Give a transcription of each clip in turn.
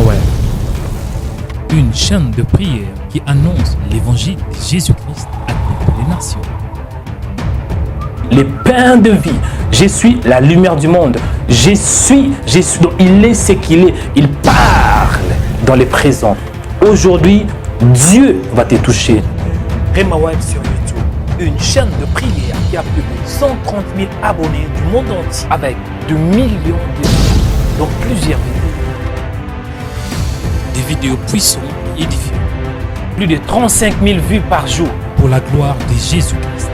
Web, une chaîne de prière qui annonce l'évangile de Jésus-Christ à toutes les nations. Le pain de vie, je suis la lumière du monde. Je suis, donc il est ce qu'il est. Il parle dans le présent. Aujourd'hui, Dieu va te toucher. Rema Web sur YouTube, une chaîne de prière qui a plus de 130 000 abonnés du monde entier avec de millions de vues dans plusieurs vidéos. Des vidéos puissantes et édifiantes Plus de 35 000 vues par jour. pour la gloire de Jésus-Christ.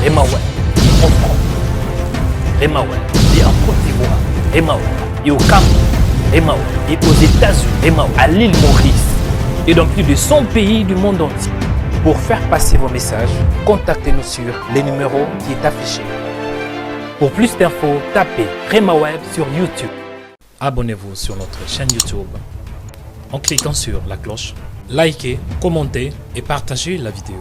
Rema Web en France, Rema Web et en Côte d'Ivoire, Rema Web et au Cameroun, Rema Web et aux États-Unis, Rema Web à l'île Maurice et dans plus de 100 pays du monde entier. Pour faire passer vos messages, contactez-nous sur les numéros qui est affiché. Pour plus d'infos, tapez Rema Web sur YouTube. Abonnez-vous sur notre chaîne YouTube en cliquant sur la cloche. Likez, commentez et partagez la vidéo.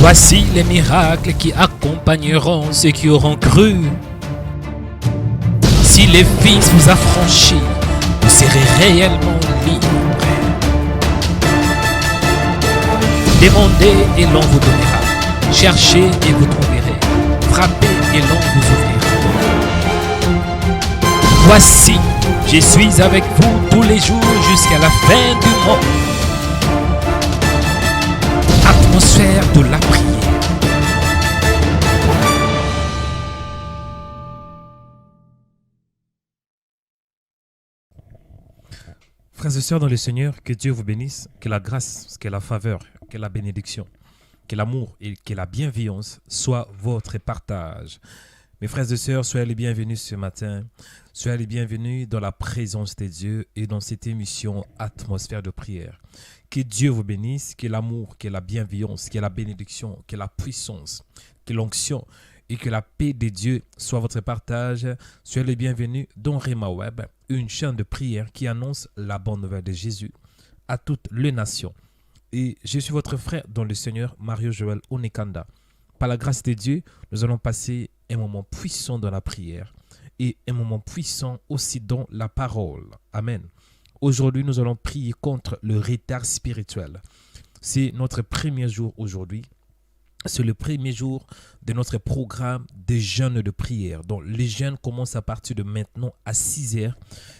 Voici les miracles qui accompagneront ceux qui auront cru. Si les fils vous affranchissent, vous serez réellement libres. Demandez et l'on vous donnera. Cherchez et vous trouverez. Frappez et l'on vous ouvrira. Voici, je suis avec vous tous les jours jusqu'à la fin du monde. Atmosphère de la prière. Frères et sœurs dans le Seigneur, que Dieu vous bénisse, que la grâce, que la faveur, que la bénédiction, que l'amour et que la bienveillance soient votre partage. Mes frères et sœurs, soyez les bienvenus ce matin. Soyez les bienvenus dans la présence de Dieu et dans cette émission Atmosphère de prière. Que Dieu vous bénisse, que l'amour, que la bienveillance, que la bénédiction, que la puissance, que l'onction et que la paix de Dieu soit votre partage. Soyez les bienvenus dans Rema Web, une chaîne de prière qui annonce la bonne nouvelle de Jésus à toutes les nations. Et je suis votre frère dans le Seigneur, Mario Joël Onekanda. Par la grâce de Dieu, nous allons passer un moment puissant dans la prière et un moment puissant aussi dans la parole. Amen. Aujourd'hui, nous allons prier contre le retard spirituel. C'est notre premier jour aujourd'hui. C'est le premier jour de notre programme de jeûne de prière. Donc, les jeûnes commencent à partir de maintenant à 6h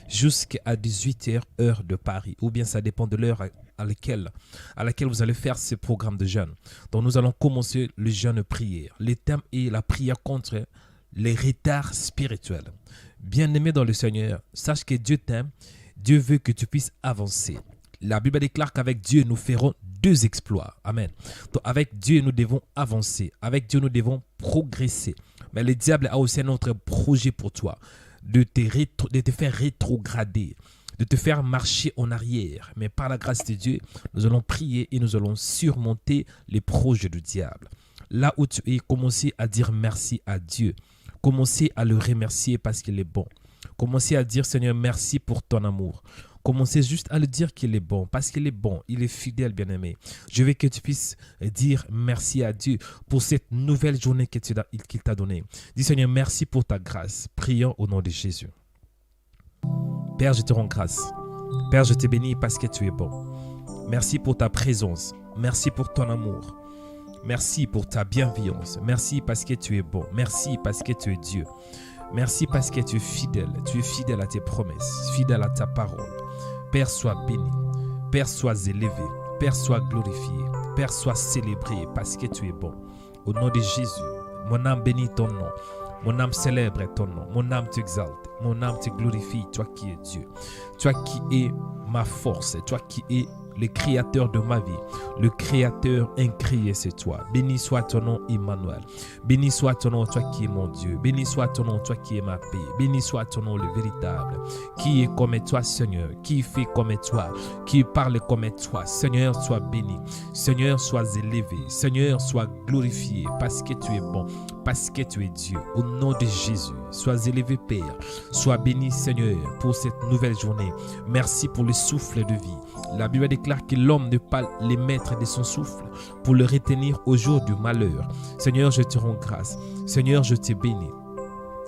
jusqu'à 18h, heure de Paris. Ou bien ça dépend de l'heure à laquelle vous allez faire ce programme de jeûne. Donc, nous allons commencer le jeûne de prière. Le thème est la prière contre les retards spirituels. Bien-aimé dans le Seigneur, sache que Dieu t'aime. Dieu veut que tu puisses avancer. La Bible déclare qu'avec Dieu, nous ferons 2 exploits. Amen. Donc, avec Dieu, nous devons avancer. Avec Dieu, nous devons progresser. Mais le diable a aussi un autre projet pour toi, de te faire rétrograder, de te faire marcher en arrière. Mais par la grâce de Dieu, nous allons prier et nous allons surmonter les projets du diable. Là où tu es, commencez à dire merci à Dieu. Commencez à le remercier parce qu'il est bon. Commencez à dire, Seigneur, merci pour ton amour. Commencez juste à le dire qu'il est bon, parce qu'il est bon, il est fidèle, bien-aimé. Je veux que tu puisses dire merci à Dieu pour cette nouvelle journée qu'il t'a donnée. Dis, Seigneur, merci pour ta grâce. Prions au nom de Jésus. Père, je te rends grâce. Père, je te bénis parce que tu es bon. Merci pour ta présence. Merci pour ton amour. Merci pour ta bienveillance. Merci parce que tu es bon. Merci parce que tu es Dieu. Merci parce que tu es fidèle. Tu es fidèle à tes promesses, fidèle à ta parole. Père, sois béni. Père, sois élevé. Père, sois glorifié. Père, sois célébré parce que tu es bon. Au nom de Jésus, mon âme bénit ton nom. Mon âme célèbre ton nom. Mon âme t'exalte. Mon âme te glorifie, toi qui es Dieu. Toi qui es ma force. Toi qui es le créateur de ma vie, le créateur incréé, c'est toi. Béni soit ton nom, Emmanuel. Béni soit ton nom, toi qui es mon Dieu. Béni soit ton nom, toi qui es ma paix. Béni soit ton nom, le véritable. Qui est comme toi, Seigneur? Qui fait comme toi? Qui parle comme toi? Seigneur, sois béni. Seigneur, sois élevé. Seigneur, sois glorifié parce que tu es bon, parce que tu es Dieu. Au nom de Jésus, sois élevé, Père. Sois béni, Seigneur, pour cette nouvelle journée. Merci pour le souffle de vie. La Bible déclare que l'homme n'est pas le maître de son souffle pour le retenir au jour du malheur. Seigneur, je te rends grâce. Seigneur, je te bénis.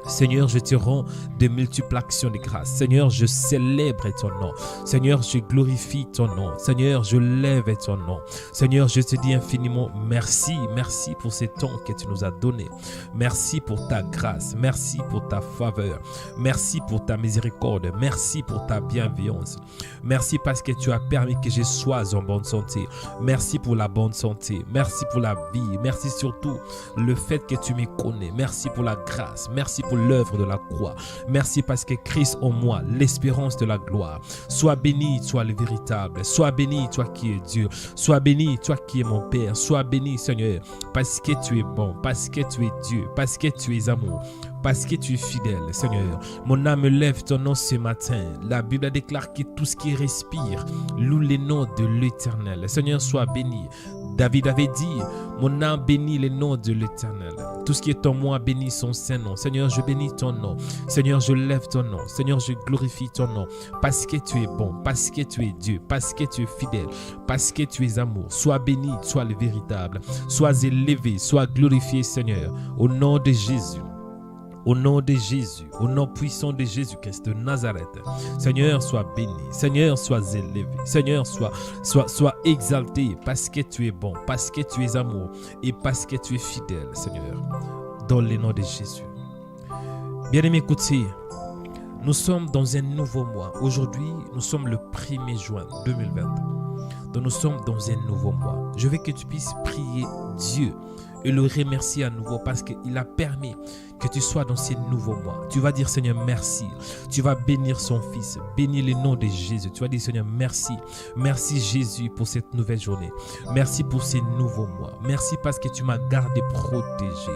Seigneur, je te rends de multiples actions de grâce. Seigneur, je célèbre ton nom. Seigneur, je glorifie ton nom. Seigneur, je lève ton nom. Seigneur, je te dis infiniment merci. Merci pour ce temps que tu nous as donné. Merci pour ta grâce. Merci pour ta faveur. Merci pour ta miséricorde. Merci pour ta bienveillance. Merci parce que tu as permis que je sois en bonne santé. Merci pour la bonne santé. Merci pour la vie. Merci surtout le fait que tu me connais. Merci pour la grâce. Merci pour l'œuvre de la croix. Merci parce que Christ en moi, l'espérance de la gloire. Sois béni, toi le véritable. Sois béni, toi qui es Dieu. Sois béni, toi qui es mon Père. Sois béni, Seigneur, parce que tu es bon, parce que tu es Dieu, parce que tu es amour, parce que tu es fidèle, Seigneur. Mon âme lève ton nom ce matin. La Bible déclare que tout ce qui respire loue le nom de l'Éternel. Seigneur, sois béni. David avait dit, mon âme bénit le nom de l'Éternel. Tout ce qui est en moi bénit son saint nom. Seigneur, je bénis ton nom. Seigneur, je lève ton nom. Seigneur, je glorifie ton nom. Parce que tu es bon, parce que tu es Dieu, parce que tu es fidèle, parce que tu es amour. Sois béni, sois le véritable. Sois élevé, sois glorifié, Seigneur. Au nom de Jésus. Au nom de Jésus, au nom puissant de Jésus-Christ de Nazareth, Seigneur, sois béni, Seigneur, sois élevé, Seigneur, sois exalté parce que tu es bon, parce que tu es amour et parce que tu es fidèle, Seigneur, dans le nom de Jésus. Bien-aimés, écoutez, nous sommes dans un nouveau mois. Aujourd'hui, nous sommes le 1er juin 2020. Donc nous sommes dans un nouveau mois. Je veux que tu puisses prier Dieu et le remercier à nouveau parce qu'il a permis que tu sois dans ces nouveaux mois. Tu vas dire, Seigneur, merci. Tu vas bénir son fils. Bénis le nom de Jésus. Tu vas dire, Seigneur, merci. Merci Jésus pour cette nouvelle journée. Merci pour ces nouveaux mois. Merci parce que tu m'as gardé protégé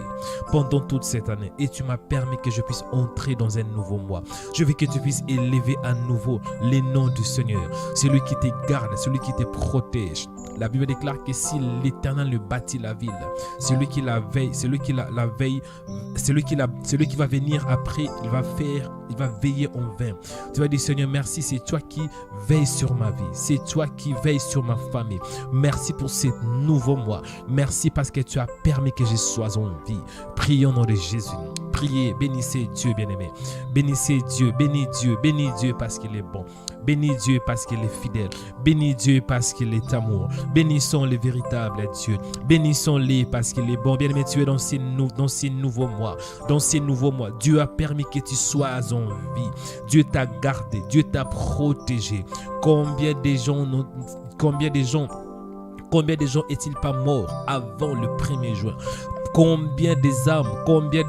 pendant toute cette année et tu m'as permis que je puisse entrer dans un nouveau mois. Je veux que tu puisses élever à nouveau les noms du Seigneur. Celui qui te garde, celui qui te protège. La Bible déclare que si l'Éternel ne bâtit la ville, celui qui la veille, celui qui la veille, celui qui va venir après, il va veiller en vain. Tu vas dire, Seigneur, merci, c'est toi qui veilles sur ma vie, c'est toi qui veilles sur ma famille. Merci pour ce nouveau mois. Merci parce que tu as permis que je sois en vie. Prions au nom de Jésus. Priez, bénissez Dieu, bien-aimé. Bénissez Dieu, bénis Dieu parce qu'il est bon. Bénis Dieu parce qu'il est fidèle. Bénis Dieu parce qu'il est amour. Bénissons le véritable Dieu. Bénissons-le parce qu'il est bon. Bien-aimé, tu es dans ces nouveaux mois. Dans ces nouveaux mois, Dieu a permis que tu sois en vie. Dieu t'a gardé. Dieu t'a protégé. Combien de gens est-il pas mort avant le 1er juin? Combien des âmes, combien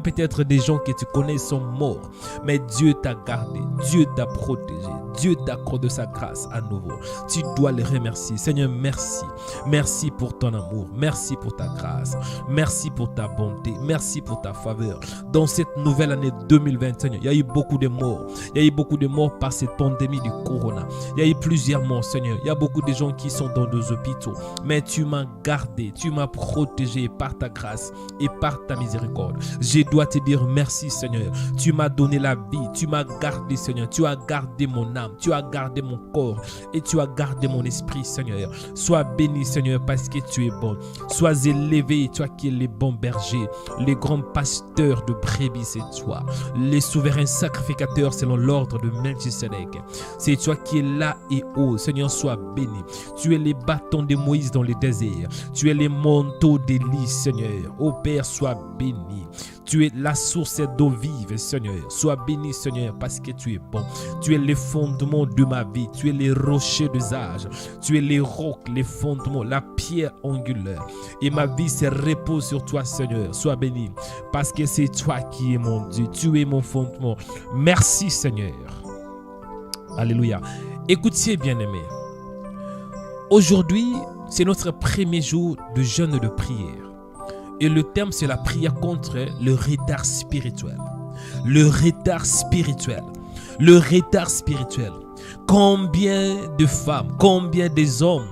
peut-être des gens que tu connais sont morts, mais Dieu t'a gardé, Dieu t'a protégé, Dieu t'accorde sa grâce à nouveau. Tu dois le remercier. Seigneur, merci. Merci pour ton amour, merci pour ta grâce, merci pour ta bonté, merci pour ta faveur. Dans cette nouvelle année 2020, Seigneur, il y a eu beaucoup de morts. Il y a eu beaucoup de morts par cette pandémie du corona. Il y a eu plusieurs morts, Seigneur. Il y a beaucoup de gens qui sont dans des hôpitaux, mais tu m'as gardé, tu m'as protégé par ta grâce et par ta miséricorde. Je dois te dire merci, Seigneur. Tu m'as donné la vie, tu m'as gardé, Seigneur. Tu as gardé mon âme, tu as gardé mon corps et tu as gardé mon esprit, Seigneur. Sois béni, Seigneur, parce que tu es bon. Sois élevé, toi qui es le bon berger, le grand pasteur de brebis, c'est toi. Le souverain sacrificateur selon l'ordre de Melchisedec. C'est toi qui es là et haut. Seigneur, sois béni. Tu es les bâtons de Moïse dans le désert. Tu es les manteaux d'Élie, Seigneur. Ô Père, sois béni. Tu es la source d'eau vive, Seigneur. Sois béni, Seigneur, parce que tu es bon. Tu es le fondement de ma vie. Tu es les rochers des âges. Tu es les rocs, les fondements, la pierre angulaire. Et ma vie se repose sur toi, Seigneur. Sois béni, parce que c'est toi qui es mon Dieu. Tu es mon fondement. Merci, Seigneur. Alléluia. Écoutez, bien-aimés. Aujourd'hui, c'est notre premier jour de jeûne et de prière. Et le thème, c'est la prière contre le retard spirituel. Le retard spirituel. Le retard spirituel. Combien de femmes, combien des hommes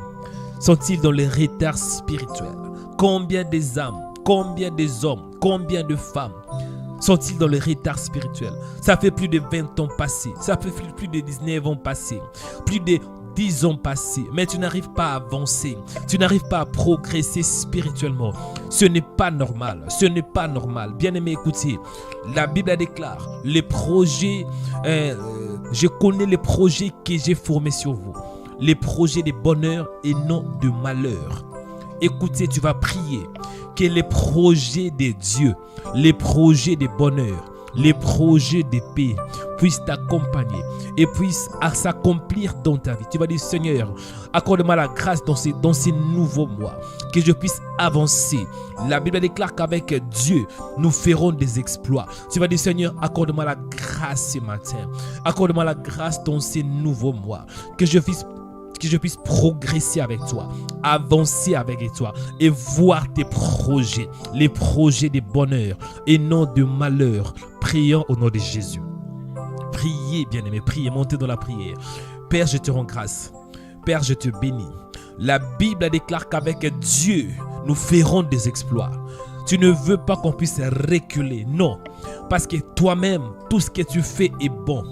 sont-ils dans le retard spirituel? Combien des âmes, combien des hommes, combien de femmes sont-ils dans le retard spirituel? Ça fait plus de 20 ans passés. Ça fait plus de 19 ans passés. Plus de 10 ans passés, mais tu n'arrives pas à avancer, tu n'arrives pas à progresser spirituellement. Ce n'est pas normal, ce n'est pas normal. Bien-aimé, écoutez, la Bible déclare, les projets, je connais les projets que j'ai formés sur vous, les projets de bonheur et non de malheur. Écoutez, tu vas prier que les projets de Dieu, les projets de bonheur, les projets de paix puissent t'accompagner et puissent s'accomplir dans ta vie. Tu vas dire, Seigneur, accorde-moi la grâce dans ces nouveaux mois, que je puisse avancer. La Bible déclare qu'avec Dieu, nous ferons des exploits. Tu vas dire, Seigneur, accorde-moi la grâce ce matin. Accorde-moi la grâce dans ces nouveaux mois, que je puisse progresser avec toi, avancer avec toi et voir tes projets, les projets de bonheur et non de malheur. Prions au nom de Jésus. Priez, bien-aimés, priez, montez dans la prière. Père, je te rends grâce. Père, je te bénis. La Bible déclare qu'avec Dieu, nous ferons des exploits. Tu ne veux pas qu'on puisse reculer, non. Parce que toi-même, tout ce que tu fais est bon.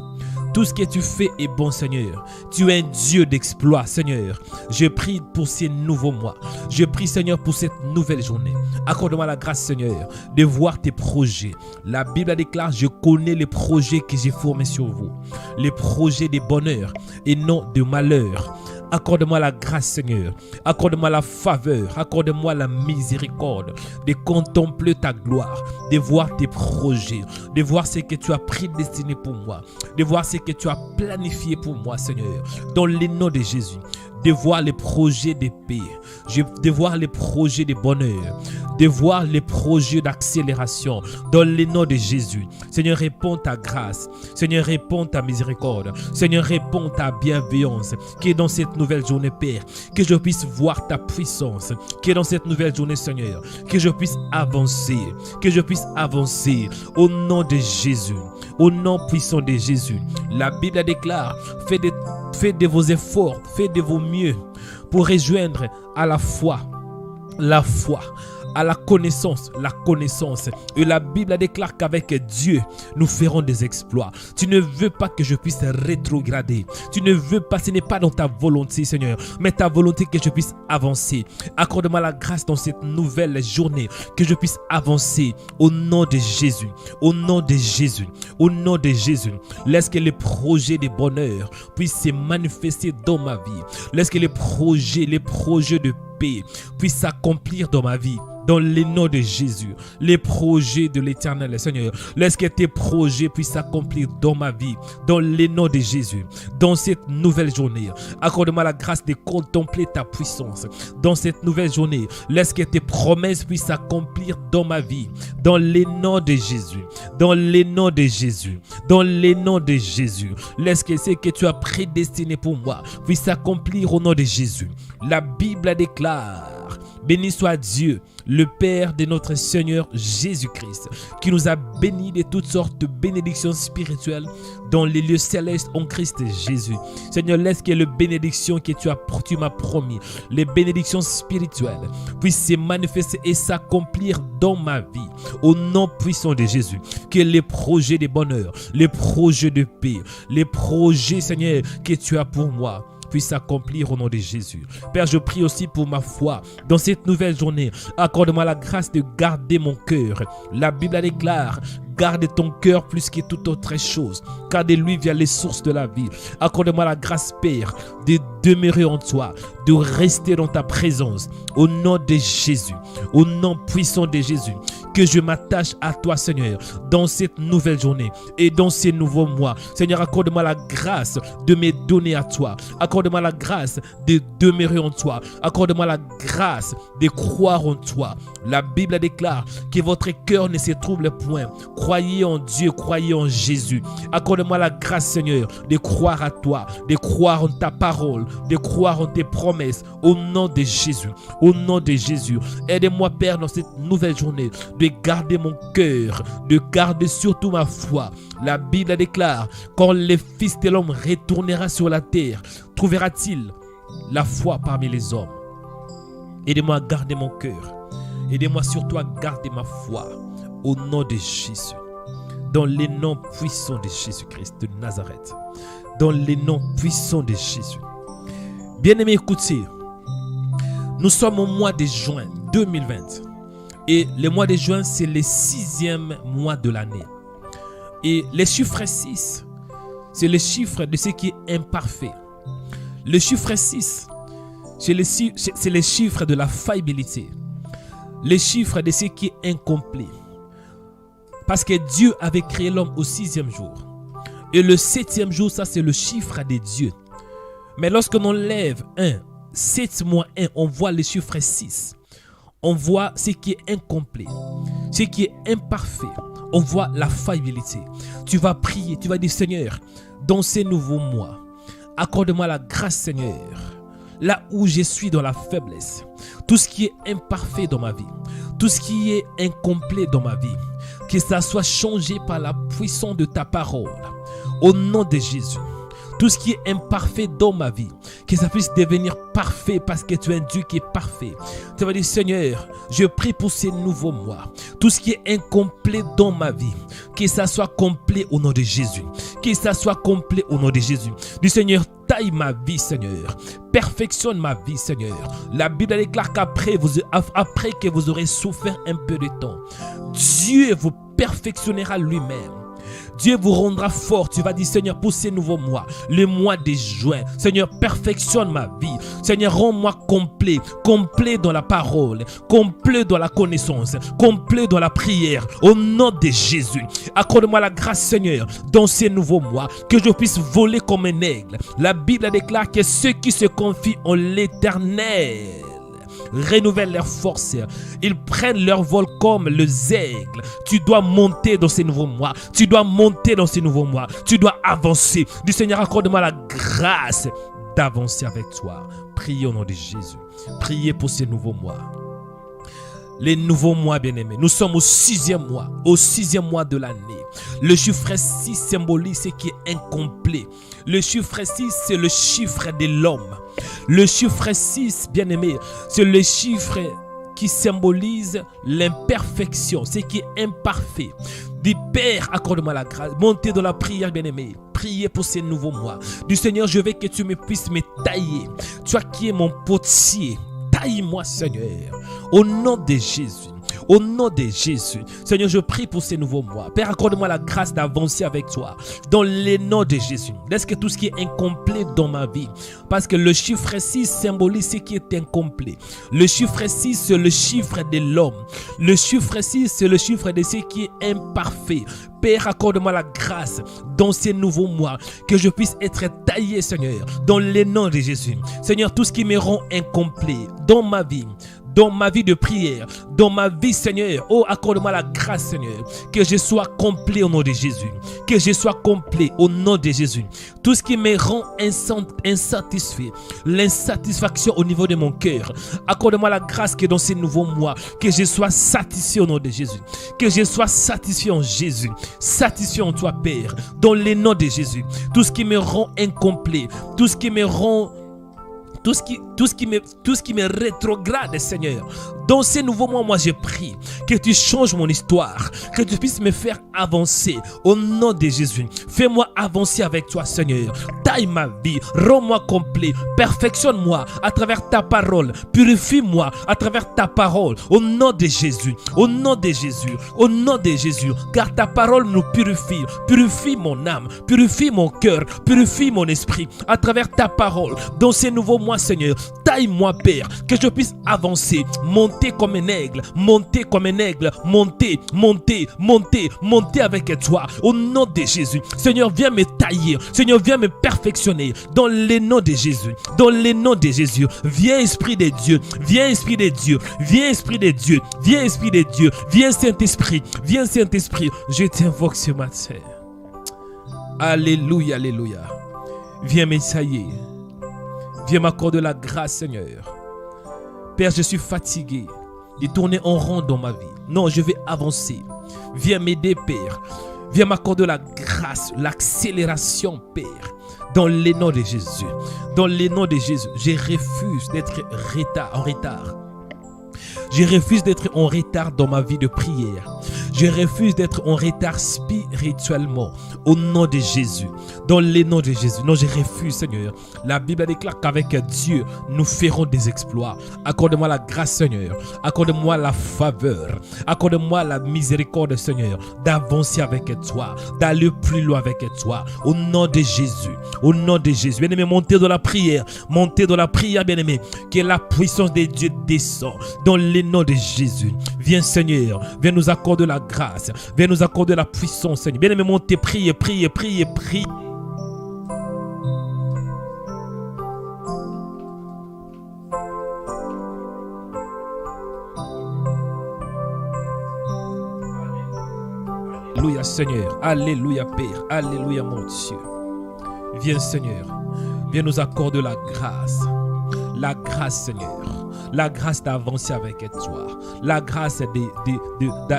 Tout ce que tu fais est bon, Seigneur. Tu es un Dieu d'exploit, Seigneur. Je prie pour ces nouveaux mois. Je prie, Seigneur, pour cette nouvelle journée. Accorde-moi la grâce, Seigneur, de voir tes projets. La Bible déclare, je connais les projets que j'ai formés sur vous. Les projets de bonheur et non de malheur. Accorde-moi la grâce, Seigneur. Accorde-moi la faveur. Accorde-moi la miséricorde de contempler ta gloire, de voir tes projets, de voir ce que tu as prédestiné pour moi, de voir ce que tu as planifié pour moi, Seigneur. Dans le nom de Jésus, de voir les projets de paix, de voir les projets de bonheur, de voir les projets d'accélération dans le nom de Jésus. Seigneur, réponds ta grâce. Seigneur, réponds ta miséricorde. Seigneur, réponds ta bienveillance. Qui est dans cette nouvelle journée, Père, que je puisse voir ta puissance. Qui est dans cette nouvelle journée, Seigneur, que je puisse avancer. Que je puisse avancer au nom de Jésus. Au nom puissant de Jésus. La Bible déclare, faites de vos efforts, faites de vos mieux pour rejoindre à la foi, à la connaissance. Et la Bible déclare qu'avec Dieu, nous ferons des exploits. Tu ne veux pas que je puisse rétrograder. Tu ne veux pas, ce n'est pas dans ta volonté, Seigneur, mais ta volonté que je puisse avancer. Accorde-moi la grâce dans cette nouvelle journée, que je puisse avancer au nom de Jésus. Au nom de Jésus. Au nom de Jésus. Laisse que les projets de bonheur puissent se manifester dans ma vie. Laisse que les projets de paix puissent s'accomplir dans ma vie. Dans le nom de Jésus, les projets de l'Éternel, Seigneur, laisse que tes projets puissent s'accomplir dans ma vie, dans le nom de Jésus, dans cette nouvelle journée. Accorde-moi la grâce de contempler ta puissance. Dans cette nouvelle journée, laisse que tes promesses puissent s'accomplir dans ma vie, dans le nom de Jésus, dans le nom de Jésus, dans le nom de Jésus. Laisse que ce que tu as prédestiné pour moi puisse s'accomplir au nom de Jésus. La Bible déclare, béni soit Dieu, le Père de notre Seigneur Jésus-Christ, qui nous a bénis de toutes sortes de bénédictions spirituelles dans les lieux célestes en Christ Jésus. Seigneur, laisse que les bénédictions que tu m'as promis, les bénédictions spirituelles, puissent se manifester et s'accomplir dans ma vie. Au nom puissant de Jésus, que les projets de bonheur, les projets de paix, les projets, Seigneur, que tu as pour moi, puisse s'accomplir au nom de Jésus. Père, je prie aussi pour ma foi dans cette nouvelle journée. Accorde-moi la grâce de garder mon cœur. La Bible déclare, garde ton cœur plus que toute autre chose, car de lui vient les sources de la vie. Accorde-moi la grâce, Père, de demeurer en toi, de rester dans ta présence. Au nom de Jésus, au nom puissant de Jésus, que je m'attache à toi, Seigneur, dans cette nouvelle journée et dans ces nouveaux mois. Seigneur, accorde-moi la grâce de me donner à toi. Accorde-moi la grâce de demeurer en toi. Accorde-moi la grâce de croire en toi. La Bible déclare que votre cœur ne se trouble point. Croyez en Dieu, croyez en Jésus. Accorde-moi la grâce, Seigneur, de croire à toi, de croire en ta parole, de croire en tes promesses. Au nom de Jésus, au nom de Jésus. Aide-moi, Père, dans cette nouvelle journée, de garder mon cœur, de garder surtout ma foi. La Bible déclare, quand le Fils de l'homme retournera sur la terre, trouvera-t-il la foi parmi les hommes? Aidez-moi à garder mon cœur. Aidez-moi surtout à garder ma foi. Au nom de Jésus. Dans les noms puissants de Jésus-Christ de Nazareth. Dans les noms puissants de Jésus. Bien-aimés, écoutez. Nous sommes au mois de juin 2020. Et le mois de juin, c'est le 6e mois de l'année. Et le chiffre 6, c'est le chiffre de ce qui est imparfait. Le chiffre 6, c'est le chiffre de la faillibilité. Le chiffre de ce qui est incomplet. Parce que Dieu avait créé l'homme au 6e jour. Et le 7e jour, ça c'est le chiffre de Dieu. Mais lorsque l'on lève 7 moins 1, on voit le chiffre 6. On voit ce qui est incomplet, ce qui est imparfait. On voit la faillibilité. Tu vas prier, tu vas dire, Seigneur, dans ces nouveaux mois, accorde-moi la grâce, Seigneur, là où je suis dans la faiblesse, tout ce qui est imparfait dans ma vie, tout ce qui est incomplet dans ma vie, que ça soit changé par la puissance de ta parole. Au nom de Jésus, tout ce qui est imparfait dans ma vie, que ça puisse devenir parfait parce que tu es un Dieu qui est parfait. Tu vas dire, Seigneur, je prie pour ces nouveaux mois. Tout ce qui est incomplet dans ma vie, que ça soit complet au nom de Jésus. Que ça soit complet au nom de Jésus. Du Seigneur, taille ma vie, Seigneur. Perfectionne ma vie, Seigneur. La Bible déclare qu'après que vous aurez souffert un peu de temps, Dieu vous perfectionnera lui-même. Dieu vous rendra fort. Tu vas dire, Seigneur, pour ces nouveaux mois, le mois de juin, Seigneur, perfectionne ma vie. Seigneur, rends-moi complet, complet dans la parole, complet dans la connaissance, complet dans la prière, au nom de Jésus. Accorde-moi la grâce, Seigneur, dans ces nouveaux mois, que je puisse voler comme un aigle. La Bible déclare que ceux qui se confient en l'Éternel renouvellent leurs forces. Ils prennent leur vol comme les aigles. Tu dois monter dans ces nouveaux mois. Tu dois monter dans ces nouveaux mois. Tu dois avancer. Du Seigneur, accorde-moi la grâce d'avancer avec toi. Priez au nom de Jésus. Priez pour ces nouveaux mois. Les nouveaux mois, bien-aimés. Nous sommes au 6e mois. Au 6e mois de l'année. Le chiffre 6 symbolise ce qui est incomplet. Le chiffre 6, c'est le chiffre de l'homme. Le chiffre 6, bien-aimé, c'est le chiffre qui symbolise l'imperfection, ce qui est imparfait. Du Père, accorde-moi la grâce. Montez dans la prière, bien-aimé. Priez pour ces nouveaux mois. Du Seigneur, je veux que tu me puisses me tailler. Toi qui es mon potier, taille-moi, Seigneur. Au nom de Jésus. Au nom de Jésus, Seigneur, je prie pour ces nouveaux mois. Père, accorde-moi la grâce d'avancer avec toi. Dans le nom de Jésus. Laisse que tout ce qui est incomplet dans ma vie. Parce que le chiffre 6 symbolise ce qui est incomplet. Le chiffre 6, c'est le chiffre de l'homme. Le chiffre 6, c'est le chiffre de ce qui est imparfait. Père, accorde-moi la grâce dans ces nouveaux mois. Que je puisse être taillé, Seigneur. Dans le nom de Jésus. Seigneur, tout ce qui me rend incomplet dans ma vie. Dans ma vie de prière, dans ma vie, Seigneur, oh, accorde-moi la grâce, Seigneur, que je sois complet au nom de Jésus, que je sois complet au nom de Jésus. Tout ce qui me rend insatisfait, l'insatisfaction au niveau de mon cœur, accorde-moi la grâce que dans ces nouveaux mois, que je sois satisfait au nom de Jésus, que je sois satisfait en Jésus, satisfait en toi, Père, dans le nom de Jésus. Tout ce qui me rend incomplet, tout ce qui me rend tout ce qui me rétrograde, Seigneur. Dans ces nouveaux mois, moi je prie que tu changes mon histoire, que tu puisses me faire avancer au nom de Jésus. Fais-moi avancer avec toi, Seigneur. Taille ma vie, rends-moi complet, perfectionne-moi à travers ta parole, purifie-moi à travers ta parole, au nom de Jésus, au nom de Jésus, au nom de Jésus, car ta parole nous purifie, purifie mon âme, purifie mon cœur, purifie mon esprit à travers ta parole. Dans ces nouveaux mois, Seigneur, taille-moi, Père, que je puisse avancer, monter comme un aigle, monter comme un aigle, monter, monter, monter, monter avec toi, au nom de Jésus. Seigneur, viens me tailler, Seigneur, viens me perfectionner, dans le nom de Jésus, dans le nom de Jésus. Viens, Esprit de Dieu, viens, Esprit de Dieu, viens, Esprit de Dieu, viens, Esprit de Dieu, viens, Saint-Esprit, viens, Saint-Esprit. Je t'invoque ce matin. Alléluia, alléluia. Viens m'essayer. Viens m'accorder la grâce, Seigneur. Père, je suis fatigué de tourner en rond dans ma vie. Non, je vais avancer. Viens m'aider, Père. Viens m'accorder la grâce, l'accélération, Père. Dans le nom de Jésus. Dans le nom de Jésus. Je refuse d'être en retard. Je refuse d'être en retard dans ma vie de prière. Je refuse d'être en retard spirituellement. Au nom de Jésus. Dans le nom de Jésus. Non, je refuse, Seigneur. La Bible déclare qu'avec Dieu, nous ferons des exploits. Accorde-moi la grâce, Seigneur. Accorde-moi la faveur. Accorde-moi la miséricorde, Seigneur. D'avancer avec toi. D'aller plus loin avec toi. Au nom de Jésus. Au nom de Jésus. Bien-aimé, montez dans la prière. Montez dans la prière, bien-aimé. Que la puissance de Dieu descend. Dans le nom de Jésus. Viens, Seigneur. Viens nous accorder la grâce. Viens nous accorder la puissance, Seigneur. Bien-aimé, montez, priez, priez, priez, priez. Alléluia, Seigneur. Alléluia, Père. Alléluia, mon Dieu. Viens, Seigneur. Viens nous accorder la grâce. La grâce, Seigneur. La grâce d'avancer avec toi. La grâce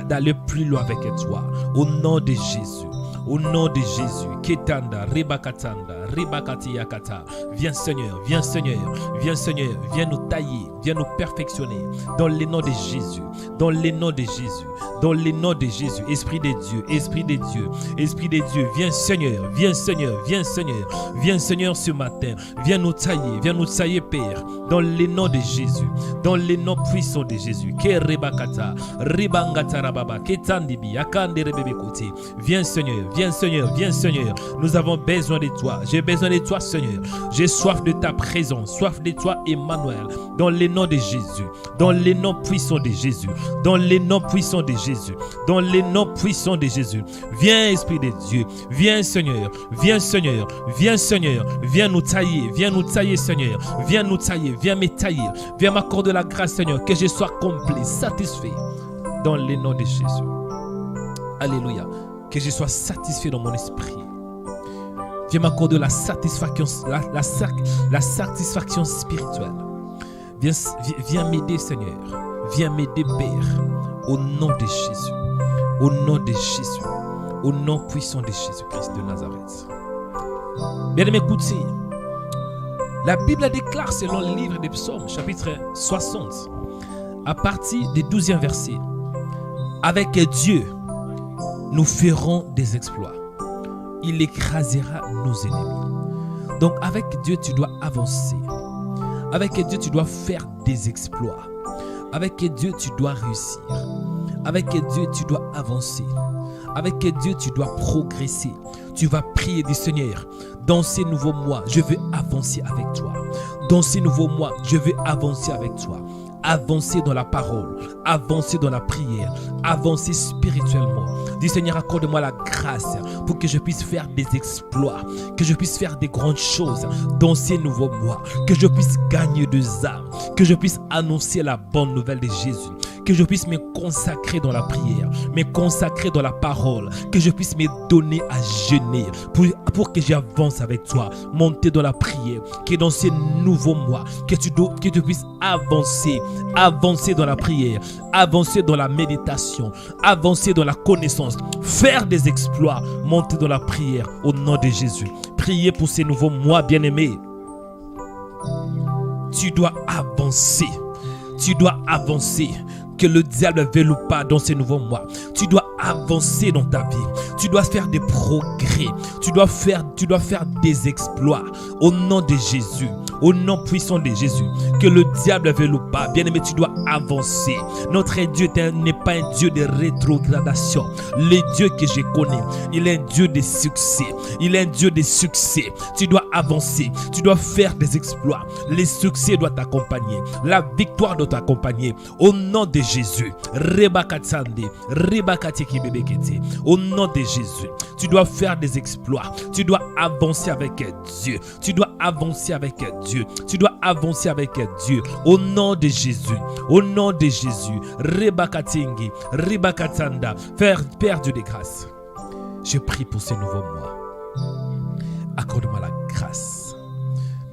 d'aller plus loin avec toi. Au nom de Jésus. Au nom de Jésus. Ketanda, Rebakatanda, Rebakatiyakata. Viens Seigneur, viens Seigneur, viens Seigneur, viens nous tailler, viens nous perfectionner. Dans le nom de Jésus, dans le nom de Jésus, dans le nom de Jésus. Esprit de Dieu, Esprit de Dieu, Esprit de Dieu. Viens Seigneur, viens Seigneur, viens Seigneur, viens Seigneur ce matin. Viens nous tailler Père. Dans le nom de Jésus, dans le nom puissant de Jésus. Kerebakata, Ribangata Rababa, Ketandibi, Akande Rebebekoti. Viens Seigneur, viens Seigneur, viens Seigneur. Nous avons besoin de toi. J'ai besoin de toi Seigneur. J'ai soif de ta présence, soif de toi Emmanuel. Dans le nom de Jésus, dans le nom puissant de Jésus, dans le nom puissant de Jésus, dans le nom puissant de Jésus. Viens Esprit de Dieu, viens Seigneur, viens Seigneur, viens Seigneur, viens nous tailler Seigneur, viens nous tailler, viens me tailler, viens m'accorder la grâce Seigneur, que je sois complet, satisfait dans le nom de Jésus. Alléluia, que je sois satisfait dans mon esprit. Viens m'accorder la satisfaction, la satisfaction spirituelle. Viens m'aider Seigneur, viens m'aider Père, au nom de Jésus, au nom de Jésus, au nom puissant de Jésus-Christ de Nazareth. Bien-aimés, écoutez, la Bible déclare selon le livre des Psaumes, chapitre 60, à partir du 12e verset, avec Dieu, nous ferons des exploits. Il écrasera nos ennemis. Donc avec Dieu, tu dois avancer. Avec Dieu, tu dois faire des exploits. Avec Dieu, tu dois réussir. Avec Dieu, tu dois avancer. Avec Dieu, tu dois progresser. Tu vas prier du Seigneur. Dans ces nouveaux mois, je veux avancer avec toi. Dans ces nouveaux mois, je veux avancer avec toi. Avancer dans la parole, avancer dans la prière, avancer spirituellement. Dis Seigneur, accorde-moi la grâce pour que je puisse faire des exploits, que je puisse faire des grandes choses dans ces nouveaux mois, que je puisse gagner des âmes, que je puisse annoncer la bonne nouvelle de Jésus, que je puisse me consacrer dans la prière, me consacrer dans la parole, que je puisse me donner à jeûner pour que j'avance avec toi, monter dans la prière, que dans ces nouveaux mois, que tu puisses avancer dans la prière, avancer dans la méditation, avancer dans la connaissance, faire des exploits, monter dans la prière au nom de Jésus. Priez pour ces nouveaux mois, bien-aimés. Tu dois avancer. Tu dois avancer. Que le diable ne veuille pas dans ces nouveaux mois. Tu dois avancer dans ta vie. Tu dois faire des progrès. Tu dois faire des exploits au nom de Jésus. Au nom puissant de Jésus. Que le diable ne veuille pas. Bien-aimé, tu dois avancer. Notre Dieu n'est pas un Dieu de rétrogradation. Le Dieu que je connais, il est un Dieu de succès. Il est un Dieu de succès. Tu dois avancer. Tu dois faire des exploits. Le succès doit t'accompagner. La victoire doit t'accompagner. Au nom de Jésus. Au nom de Jésus. Tu dois faire des exploits. Tu dois avancer avec Dieu. Tu dois avancer avec Dieu. Tu dois avancer avec Dieu. Au nom de Jésus. Au nom de Jésus. Rebakatingi. Rebakatanda. Père Dieu des grâces. Je prie pour ces nouveaux mois. Accorde-moi la grâce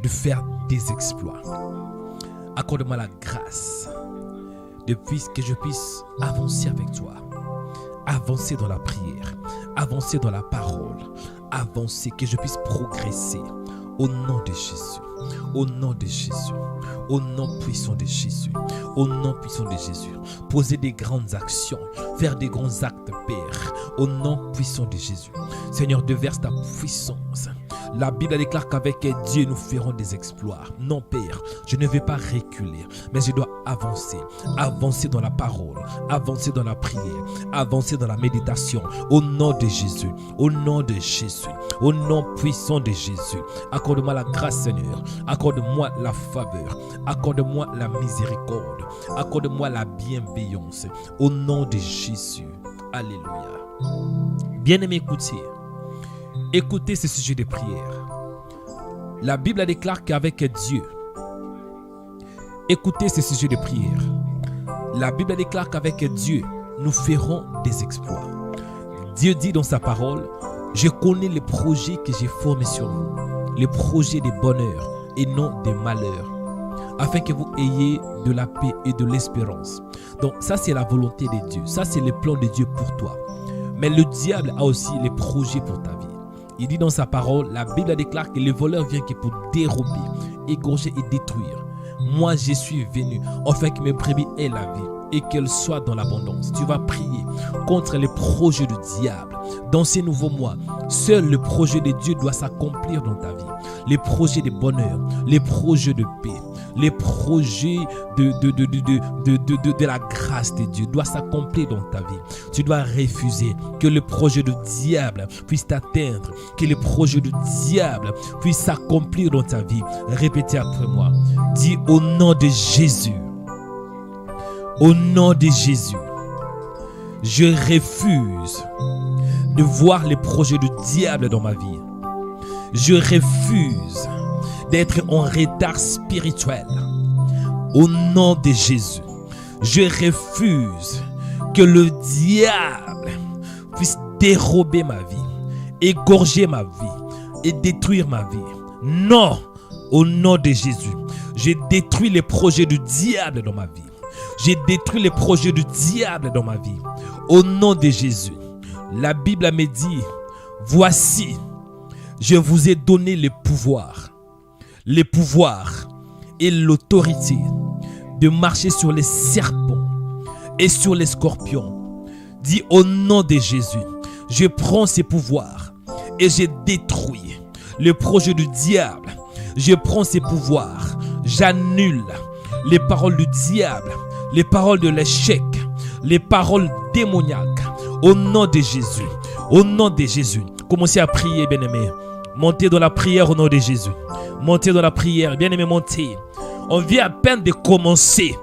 de faire des exploits. Accorde-moi la grâce que je puisse avancer avec toi. Avancer dans la prière. Avancer dans la parole. Avancer, que je puisse progresser. Au nom de Jésus. Au nom de Jésus. Au nom puissant de Jésus. Au nom puissant de Jésus. Poser des grandes actions. Faire des grands actes, Père. Au nom puissant de Jésus. Seigneur, déverse ta puissance. La Bible déclare qu'avec Dieu, nous ferons des exploits. Non, Père, je ne vais pas reculer, mais je dois avancer. Avancer dans la parole, avancer dans la prière, avancer dans la méditation. Au nom de Jésus, au nom de Jésus, au nom puissant de Jésus. Accorde-moi la grâce, Seigneur. Accorde-moi la faveur. Accorde-moi la miséricorde. Accorde-moi la bienveillance. Au nom de Jésus. Alléluia. Bien-aimé, écoutez ce sujet de prière. La Bible déclare qu'avec Dieu, écoutez ce sujet de prière. La Bible déclare qu'avec Dieu, nous ferons des exploits. Dieu dit dans sa parole, je connais les projets que j'ai formés sur vous, les projets de bonheur et non de malheur, afin que vous ayez de la paix et de l'espérance. Donc ça, c'est la volonté de Dieu. Ça, c'est le plan de Dieu pour toi. Mais le diable a aussi les projets pour ta vie. Il dit dans sa parole, la Bible déclare que le voleur vient que pour dérober, égorger et détruire. Moi, je suis venu afin que mes brebis aient la vie et qu'elles soient dans l'abondance. Tu vas prier contre les projets du diable. Dans ces nouveaux mois, seul le projet de Dieu doit s'accomplir dans ta vie. Les projets de bonheur, les projets de paix, les projets de la grâce de Dieu doivent s'accomplir dans ta vie. Tu dois refuser que le projet du diable puisse t'atteindre, que le projet du diable puisse s'accomplir dans ta vie. Répétez après moi. Dis au nom de Jésus. Au nom de Jésus, je refuse de voir les projets du diable dans ma vie. Je refuse d'être en retard spirituel. Au nom de Jésus, je refuse que le diable puisse dérober ma vie, égorger ma vie et détruire ma vie. Non, au nom de Jésus, je détruis les projets du diable dans ma vie. J'ai détruit les projets du diable dans ma vie. Au nom de Jésus, la Bible me dit, voici, je vous ai donné le pouvoir et l'autorité de marcher sur les serpents et sur les scorpions. Dis au nom de Jésus, je prends ces pouvoirs et je détruis le projet du diable. Je prends ces pouvoirs, j'annule les paroles du diable, les paroles de l'échec, les paroles démoniaques. Au nom de Jésus, au nom de Jésus. Commencez à prier, bien-aimés. Montez dans la prière au nom de Jésus. Montez dans la prière, bien-aimés, montez. On vient à peine de commencer.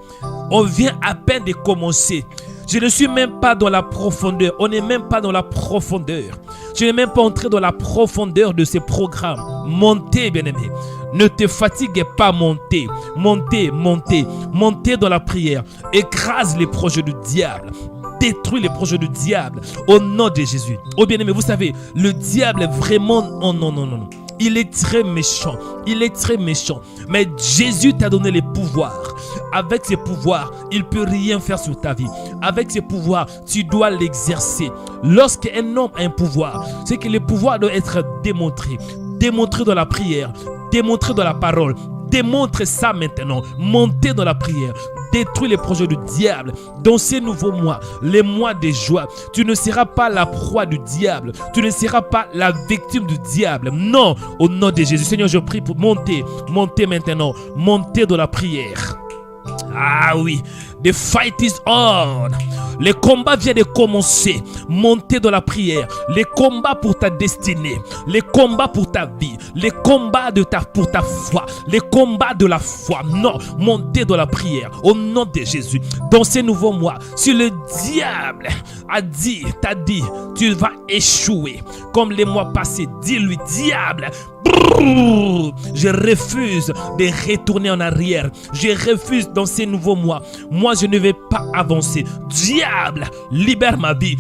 On vient à peine de commencer. Je ne suis même pas dans la profondeur. On n'est même pas dans la profondeur. Je n'ai même pas entré dans la profondeur de ces programmes. Montez, bien-aimés. Ne te fatigue pas, montez. Montez, montez. Montez dans la prière. Écrase les projets du diable. Détruis les projets du diable au nom de Jésus. Oh bien-aimé, vous savez, le diable est vraiment... Oh non, non, non, non. Il est très méchant. Il est très méchant. Mais Jésus t'a donné les pouvoirs. Avec ces pouvoirs, il ne peut rien faire sur ta vie. Avec ces pouvoirs, tu dois l'exercer. Lorsqu'un homme a un pouvoir, c'est que le pouvoir doit être démontré. Démontré dans la prière. Démontré dans la parole. Démontre ça maintenant. Montez dans la prière. Détruis les projets du diable. Dans ces nouveaux mois, les mois de joie, tu ne seras pas la proie du diable. Tu ne seras pas la victime du diable. Non, au nom de Jésus. Seigneur, je prie pour monter. Montez maintenant. Montez dans la prière. Ah oui, the fight is on. Le combat vient de commencer. Montez dans la prière. Les combats pour ta destinée. Les combats pour ta vie. Les combats pour ta foi. Les combats de la foi. Non, montez dans la prière. Au nom de Jésus. Dans ces nouveaux mois, si le diable t'a dit, tu vas échouer. Comme les mois passés, dis-lui, diable, je refuse de retourner en arrière. Je refuse dans ces nouveaux mois. Moi, je ne vais pas avancer. Diable, libère ma vie.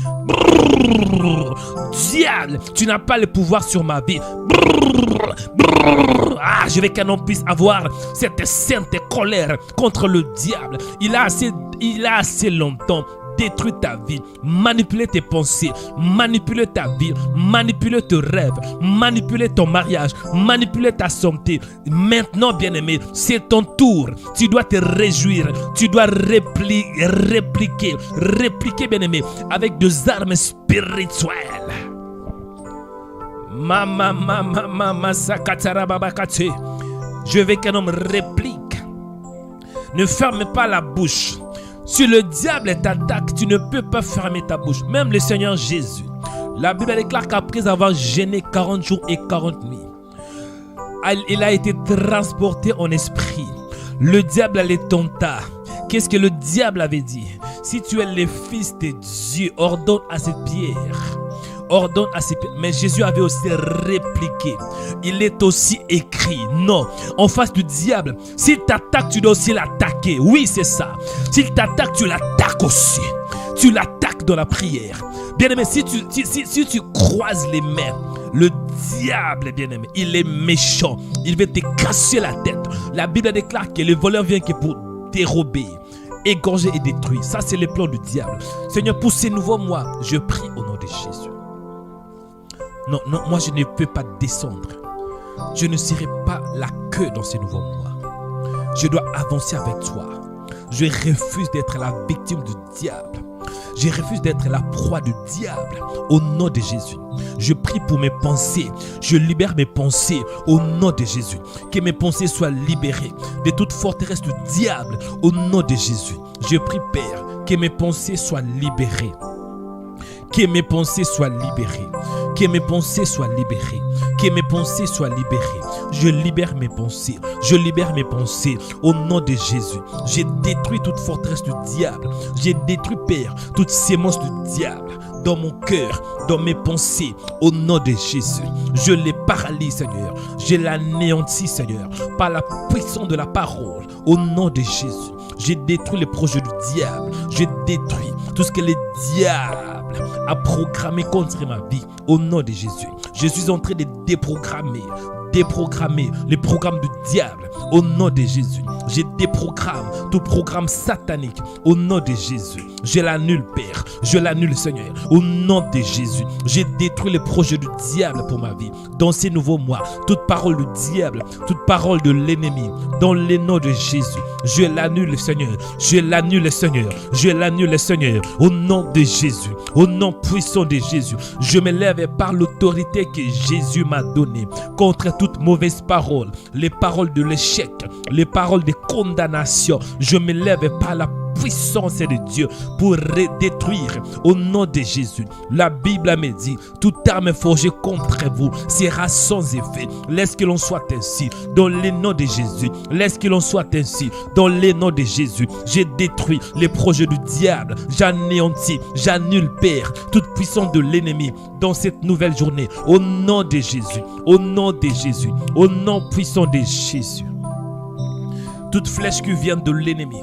Diable, tu n'as pas le pouvoir sur ma vie. Je veux qu'un homme puisse avoir cette sainte colère contre le diable. Il a assez longtemps détruit ta vie, manipuler tes pensées, manipuler ta vie, manipuler tes rêves, manipuler ton mariage, manipuler ta santé. Maintenant, bien-aimé, c'est ton tour. Tu dois te réjouir. Tu dois répliquer, bien-aimé, avec des armes spirituelles. Je veux qu'un homme réplique. Ne ferme pas la bouche. Si le diable t'attaque, tu ne peux pas fermer ta bouche. Même le Seigneur Jésus. La Bible déclare qu'après avoir jeûné 40 jours et 40 nuits, il a été transporté en esprit. Le diable les tenta. Qu'est-ce que le diable avait dit? Si tu es le fils de Dieu, ordonne à cette pierre. Ordonne à ses pieds. Mais Jésus avait aussi répliqué. Il est aussi écrit. Non, en face du diable, s'il t'attaque, tu dois aussi l'attaquer. Oui, c'est ça. S'il t'attaque, tu l'attaques aussi. Tu l'attaques dans la prière. Bien-aimé, si tu croises les mains, le diable, bien-aimé, il est méchant. Il veut te casser la tête. La Bible déclare que le voleur vient que pour dérober, égorger et détruire. Ça, c'est le plan du diable. Seigneur, pour ces nouveaux mois, je prie au nom de de Jésus. Non, moi je ne peux pas descendre. Je ne serai pas la queue dans ce nouveau mois. Je dois avancer avec toi. Je refuse d'être la victime du diable. Je refuse d'être la proie du diable au nom de Jésus. Je prie pour mes pensées. Je libère mes pensées au nom de Jésus. Que mes pensées soient libérées de toute forteresse du diable au nom de Jésus. Je prie, Père, que mes pensées soient libérées. Que mes pensées soient libérées. Que mes pensées soient libérées. Que mes pensées soient libérées. Je libère mes pensées. Je libère mes pensées au nom de Jésus. J'ai détruit toute forteresse du diable. J'ai détruit, Père, toute sémence du diable dans mon cœur, dans mes pensées, au nom de Jésus. Je les paralyse, Seigneur. Je l'anéantis, Seigneur, par la puissance de la parole, au nom de Jésus. J'ai détruit les projets du diable. J'ai détruit tout ce que le diable a programmé contre ma vie, au nom de Jésus. Je suis en train de déprogrammer les programmes du diable au nom de Jésus. Je déprogramme tout programme satanique au nom de Jésus. Je l'annule, Père. Je l'annule, Seigneur, au nom de Jésus. J'ai détruit les projets du diable pour ma vie. Dans ces nouveaux mois, toute parole du diable, toute parole de l'ennemi, dans le nom de Jésus, je l'annule, Seigneur. Je l'annule, Seigneur. Je l'annule, Seigneur, au nom de Jésus. Au nom puissant de Jésus, je me lève par l'autorité que Jésus m'a donnée contre toute mauvaise parole, les paroles de l'échec, les paroles de condamnation. Je me lève par la puissance de Dieu pour détruire au nom de Jésus. La Bible me dit, toute arme forgée contre vous sera sans effet. Laisse que l'on soit ainsi dans le nom de Jésus. Laisse que l'on soit ainsi dans le nom de Jésus. J'ai détruit les projets du diable. J'anéantis, j'annule, Père, toute puissance de l'ennemi dans cette nouvelle journée. Au nom de Jésus, au nom de Jésus, au nom puissant de Jésus. Toute flèche qui vient de l'ennemi,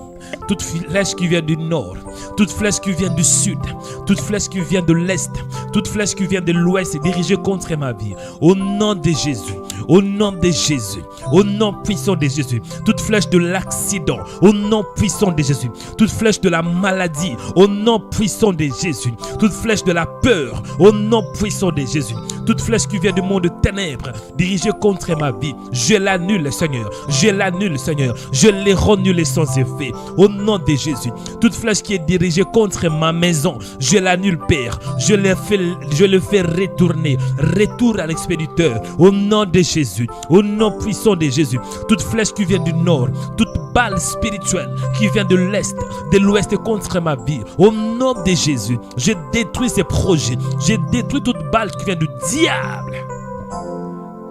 toute flèche qui vient du nord, toute flèche qui vient du sud, toute flèche qui vient de l'est, toute flèche qui vient de l'ouest est dirigée contre ma vie. Au nom de Jésus, au nom de Jésus, au nom puissant de Jésus, toute flèche de l'accident, au nom puissant de Jésus, toute flèche de la maladie, au nom puissant de Jésus, toute flèche de la peur, au nom puissant de Jésus, toute flèche qui vient du monde de ténèbres, dirigée contre ma vie, je l'annule, Seigneur, je l'annule, Seigneur, je les renule sans effet. Au nom de Jésus, toute flèche qui est dirigée contre ma maison, je l'annule, Père. Je le fais retourner. Retour à l'expéditeur. Au nom de Jésus, au nom puissant de Jésus, toute flèche qui vient du nord, toute balle spirituelle qui vient de l'est, de l'ouest contre ma vie, au nom de Jésus, je détruis ces projets. Je détruis toute balle qui vient du diable.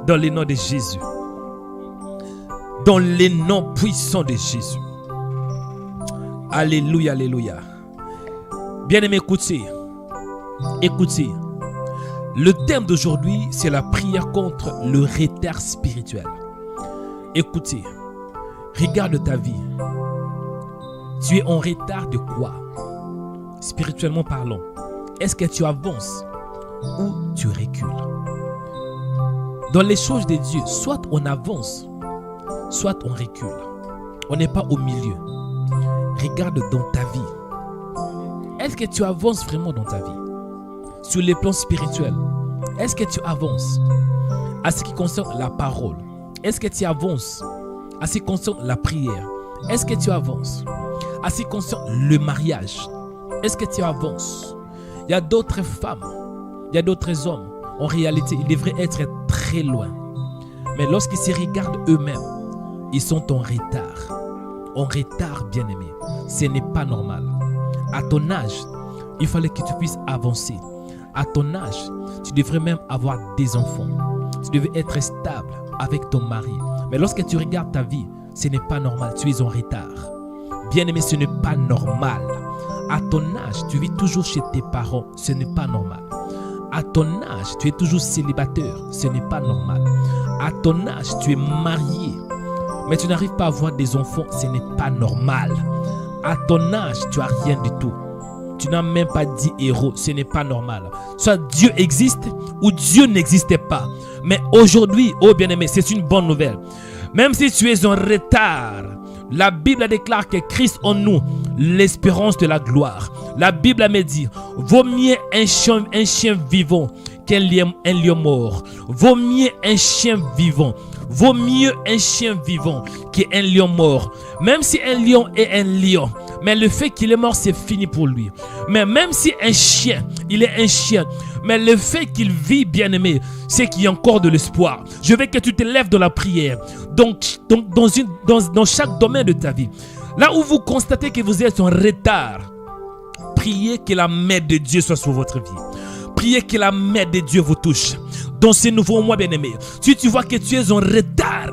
Dans le nom de Jésus. Dans le nom puissant de Jésus. Alléluia, alléluia. Bien-aimés, écoutez. Écoutez. Le thème d'aujourd'hui, c'est la prière contre le retard spirituel. Écoutez. Regarde ta vie. Tu es en retard de quoi? Spirituellement parlant. Est-ce que tu avances ou tu recules? Dans les choses de Dieu, soit on avance, soit on recule. On n'est pas au milieu. Regarde dans ta vie. Est-ce que tu avances vraiment dans ta vie? Sur les plans spirituels, est-ce que tu avances? À ce qui concerne la parole, est-ce que tu avances? À ce qui concerne la prière, est-ce que tu avances? À ce qui concerne le mariage, est-ce que tu avances? Il y a d'autres femmes, il y a d'autres hommes. En réalité, ils devraient être très loin. Mais lorsqu'ils se regardent eux-mêmes, ils sont en retard. En retard, bien-aimé. Ce n'est pas normal. À ton âge, il fallait que tu puisses avancer. À ton âge, tu devrais même avoir des enfants. Tu devais être stable avec ton mari. Mais lorsque tu regardes ta vie, ce n'est pas normal. Tu es en retard. Bien-aimé, ce n'est pas normal. À ton âge, tu vis toujours chez tes parents. Ce n'est pas normal. À ton âge, tu es toujours célibataire. Ce n'est pas normal. À ton âge, tu es marié, mais tu n'arrives pas à avoir des enfants. Ce n'est pas normal. À ton âge, tu n'as rien du tout. Tu n'as même pas 10 euros. Ce n'est pas normal. Soit Dieu existe ou Dieu n'existe pas. Mais aujourd'hui, oh bien-aimé, c'est une bonne nouvelle. Même si tu es en retard La Bible déclare que Christ en nous, l'espérance de la gloire. La Bible me dit, vaut mieux un chien vivant qu'un lion mort. Vaut mieux un chien vivant. Vaut mieux un chien vivant qu'un lion mort. Même si un lion est un lion, mais le fait qu'il est mort, c'est fini pour lui. Mais même si un chien, il est un chien, mais le fait qu'il vit, bien-aimé, c'est qu'il y a encore de l'espoir. Je veux que tu te lèves dans la prière, donc dans chaque domaine de ta vie. Là où vous constatez que vous êtes en retard, priez que la main de Dieu soit sur votre vie. Priez que la main de Dieu vous touche. Dans ce nouveau mois, bien-aimé, si tu vois que tu es en retard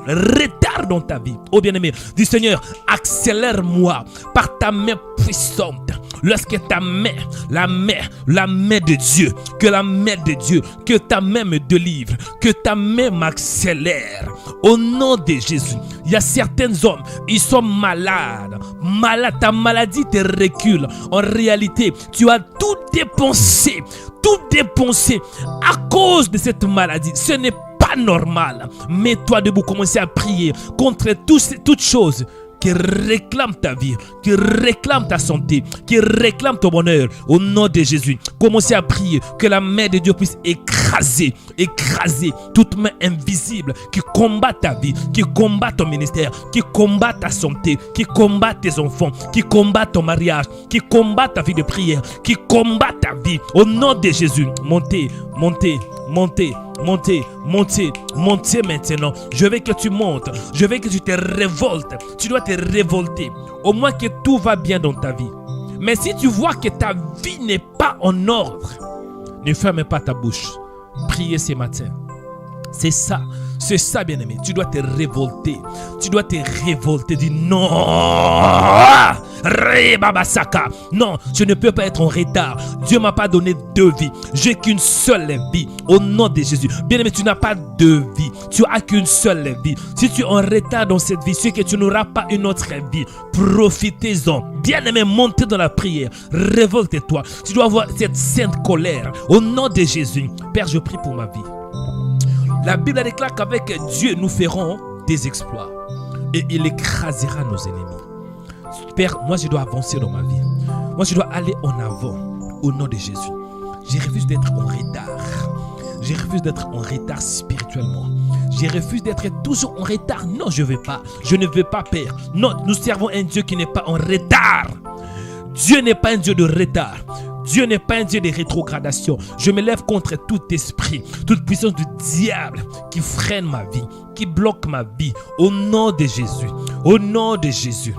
dans ta vie, oh bien-aimé, dis Seigneur, accélère-moi par ta main puissante. Lorsque ta main, la main de Dieu, que la main de Dieu, que ta main me délivre, que ta main m'accélère. Au nom de Jésus, il y a certains hommes, ils sont malades. Ta maladie te recule. En réalité, tu as tout dépensé à cause de cette maladie. Ce n'est pas normal. Mets-toi debout, commencez à prier contre toutes choses qui réclament ta vie, qui réclament ta santé, qui réclament ton bonheur. Au nom de Jésus, commencez à prier que la main de Dieu puisse écraser toute main invisible qui combat ta vie, qui combat ton ministère, qui combat ta santé, qui combat tes enfants, qui combat ton mariage, qui combat ta vie de prière, qui combat ta vie. Au nom de Jésus, montez maintenant. Je veux que tu montes. Je veux que tu te révoltes. Tu dois te révolter. Au moins que tout va bien dans ta vie. Mais si tu vois que ta vie n'est pas en ordre, ne ferme pas ta bouche. Priez ce matin. C'est ça, bien-aimé. Tu dois te révolter. Dis non. Non, je ne peux pas être en retard. Dieu m'a pas donné 2 vies. J'ai qu'une seule vie. Au nom de Jésus. Bien-aimé, tu n'as pas 2 vies. Tu as qu'une seule vie. Si tu es en retard dans cette vie, c'est que tu n'auras pas une autre vie. Profitez-en. Bien-aimé, montez dans la prière. Révolte-toi. Tu dois avoir cette sainte colère. Au nom de Jésus. Père, je prie pour ma vie. La Bible déclare qu'avec Dieu, nous ferons des exploits. Et il écrasera nos ennemis. Père, moi je dois avancer dans ma vie. Moi je dois aller en avant. Au nom de Jésus. Je refuse d'être en retard. Je refuse d'être en retard spirituellement. Je refuse d'être toujours en retard. Non, je ne veux pas. Je ne veux pas, Père. Non, nous servons un Dieu qui n'est pas en retard. Dieu n'est pas un Dieu de retard. Dieu n'est pas un Dieu de rétrogradation. Je me lève contre tout esprit, toute puissance du diable qui freine ma vie, qui bloque ma vie. Au nom de Jésus. Au nom de Jésus.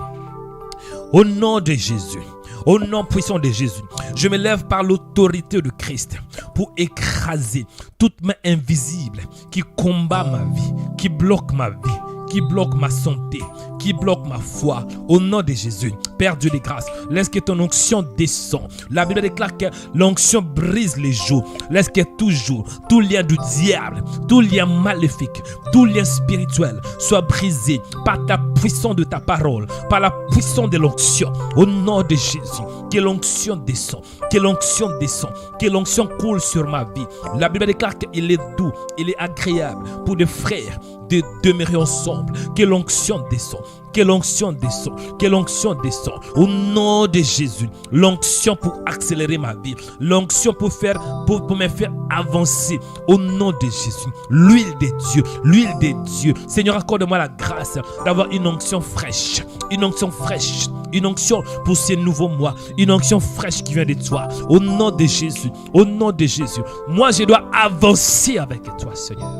Au nom de Jésus. Au nom puissant de Jésus. Je me lève par l'autorité de Christ pour écraser toute main invisible qui combat ma vie, qui bloque ma vie, qui bloque ma santé, qui bloque ma foi. Au nom de Jésus, Père Dieu des grâces, laisse que ton onction descende. La Bible déclare que l'onction brise les jougs. Laisse que toujours tout lien du diable, tout lien maléfique, tout lien spirituel soit brisé par ta puissance de ta parole, par la puissance de l'onction. Au nom de Jésus, que l'onction descend, que l'onction descend, que l'onction coule sur ma vie. La Bible déclare qu'il est doux, il est agréable pour des frères de demeurer ensemble. Que l'onction descend, que l'onction descend, que l'onction descend. Au nom de Jésus, l'onction pour accélérer ma vie, l'onction pour me faire avancer. Au nom de Jésus, l'huile de Dieu. Seigneur, accorde-moi la grâce d'avoir une onction fraîche, une onction fraîche, une onction pour ces nouveaux mois, une onction fraîche qui vient de toi. Au nom de Jésus, au nom de Jésus, moi je dois avancer avec toi, Seigneur.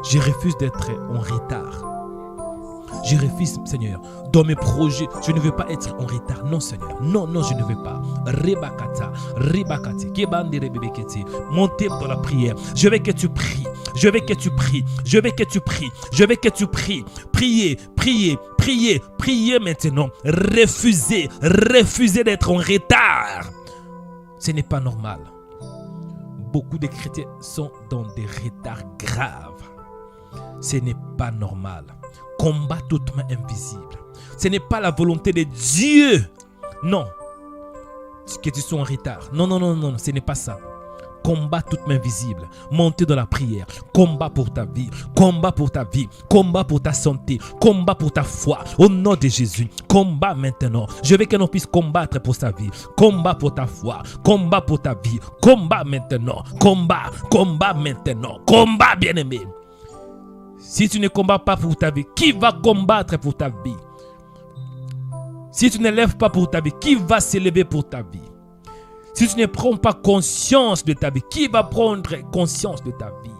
Je refuse d'être en retard. Je refuse, Seigneur, dans mes projets, je ne veux pas être en retard. Non, Seigneur. Non, je ne veux pas. Montez dans la prière. Je veux que tu pries. Je veux que tu pries. Je veux que tu pries. Je veux que tu pries. Priez maintenant. Refusez d'être en retard. Ce n'est pas normal. Beaucoup de chrétiens sont dans des retards graves. Ce n'est pas normal. Combat toute main invisible. Ce n'est pas la volonté de Dieu. Non. Que tu sois en retard. Non. Ce n'est pas ça. Combat toute main visible. Montez dans la prière. Combat pour ta vie. Combat pour ta vie. Combat pour ta santé. Combat pour ta foi. Au nom de Jésus. Combat maintenant. Je veux que l'on puisse combattre pour sa vie. Combat pour ta foi. Combat pour ta vie. Combat maintenant. Combat. Combat maintenant. Combat, bien-aimé. Si tu ne combats pas pour ta vie, qui va combattre pour ta vie? Si tu ne lèves pas pour ta vie, qui va s'élever pour ta vie? Si tu ne prends pas conscience de ta vie, qui va prendre conscience de ta vie?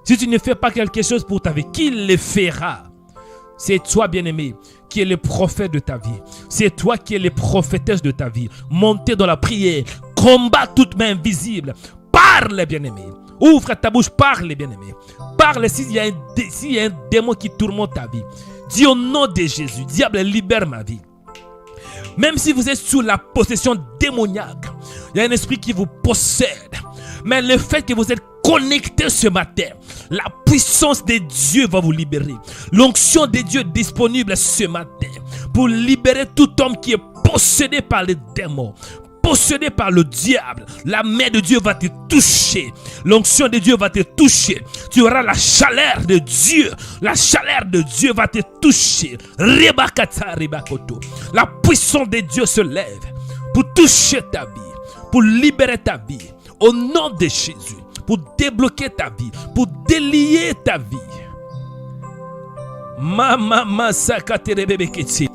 Si tu ne fais pas quelque chose pour ta vie, qui le fera? C'est toi, bien-aimé, qui est le prophète de ta vie. C'est toi qui es le prophétesse de ta vie. Montez dans la prière. Combat toute main invisible. Parle, bien-aimé. Ouvre ta bouche, parle, bien-aimé. Parle s'il y a un démon qui tourmente ta vie. Dis au nom de Jésus, diable, libère ma vie. Même si vous êtes sous la possession démoniaque, il y a un esprit qui vous possède. Mais le fait que vous êtes connecté ce matin, la puissance de Dieu va vous libérer. L'onction de Dieu est disponible ce matin pour libérer tout homme qui est possédé par les démons, possédé par le diable. La main de Dieu va te toucher. L'onction de Dieu va te toucher. Tu auras la chaleur de Dieu. La chaleur de Dieu va te toucher. La puissance de Dieu se lève pour toucher ta vie, pour libérer ta vie. Au nom de Jésus, pour débloquer ta vie, pour délier ta vie. Mama sakate bébé ketsi.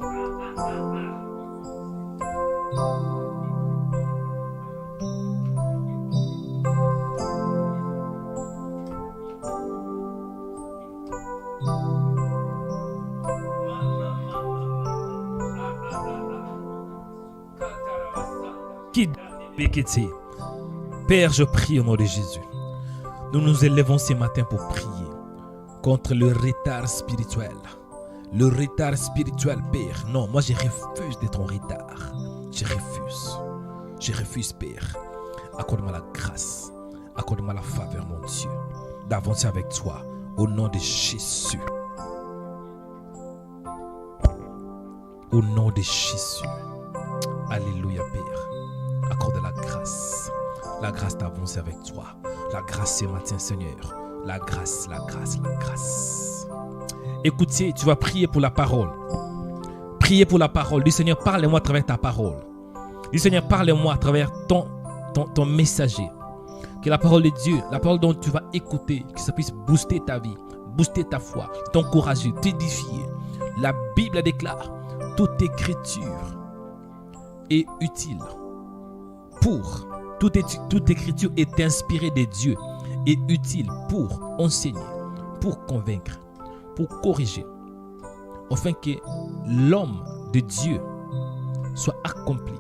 Père, je prie au nom de Jésus. Nous nous élevons ce matin pour prier contre le retard spirituel. Le retard spirituel, Père. Non, moi je refuse d'être en retard. Je refuse. Je refuse, Père. Accorde-moi la grâce. Accorde-moi la faveur, mon Dieu, d'avancer avec toi au nom de Jésus. Au nom de Jésus. Alléluia, Père. Accorde la grâce d'avancer avec toi. La grâce ce matin, Seigneur. La grâce, la grâce, la grâce. Écoutez, tu vas prier pour la parole. Priez pour la parole. Dis Seigneur, parle-moi à travers ta parole. Dis Seigneur, parle-moi à travers ton messager. Que la parole de Dieu, la parole dont tu vas écouter, que ça puisse booster ta vie, booster ta foi, t'encourager, t'édifier. La Bible déclare, toute écriture est utile pour, toute écriture est inspirée de Dieu, est utile pour enseigner, pour convaincre, pour corriger, afin que l'homme de Dieu soit accompli,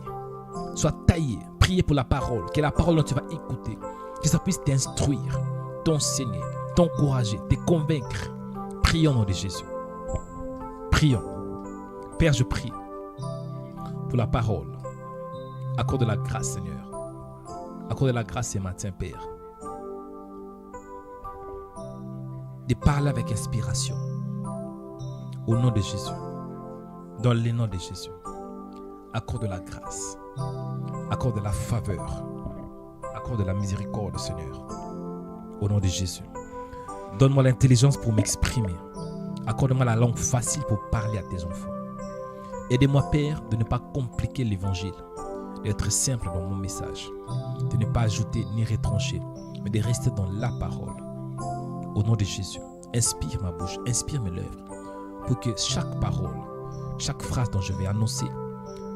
soit taillé. Priez pour la parole, que la parole dont tu vas écouter, que ça puisse t'instruire, t'enseigner, t'encourager, te convaincre. Prions au nom de Jésus. Prions. Père, je prie pour la parole. Accorde la grâce, Seigneur. Accorde la grâce ce matin, Père, de parler avec inspiration. Au nom de Jésus. Dans le nom de Jésus. Accorde la grâce. Accorde la faveur. Accorde la miséricorde, Seigneur. Au nom de Jésus. Donne-moi l'intelligence pour m'exprimer. Accorde-moi la langue facile pour parler à tes enfants. Aide-moi, Père, de ne pas compliquer l'évangile, d'être simple dans mon message, de ne pas ajouter ni retrancher, mais de rester dans la parole. Au nom de Jésus, inspire ma bouche, inspire mes lèvres, pour que chaque parole, chaque phrase dont je vais annoncer,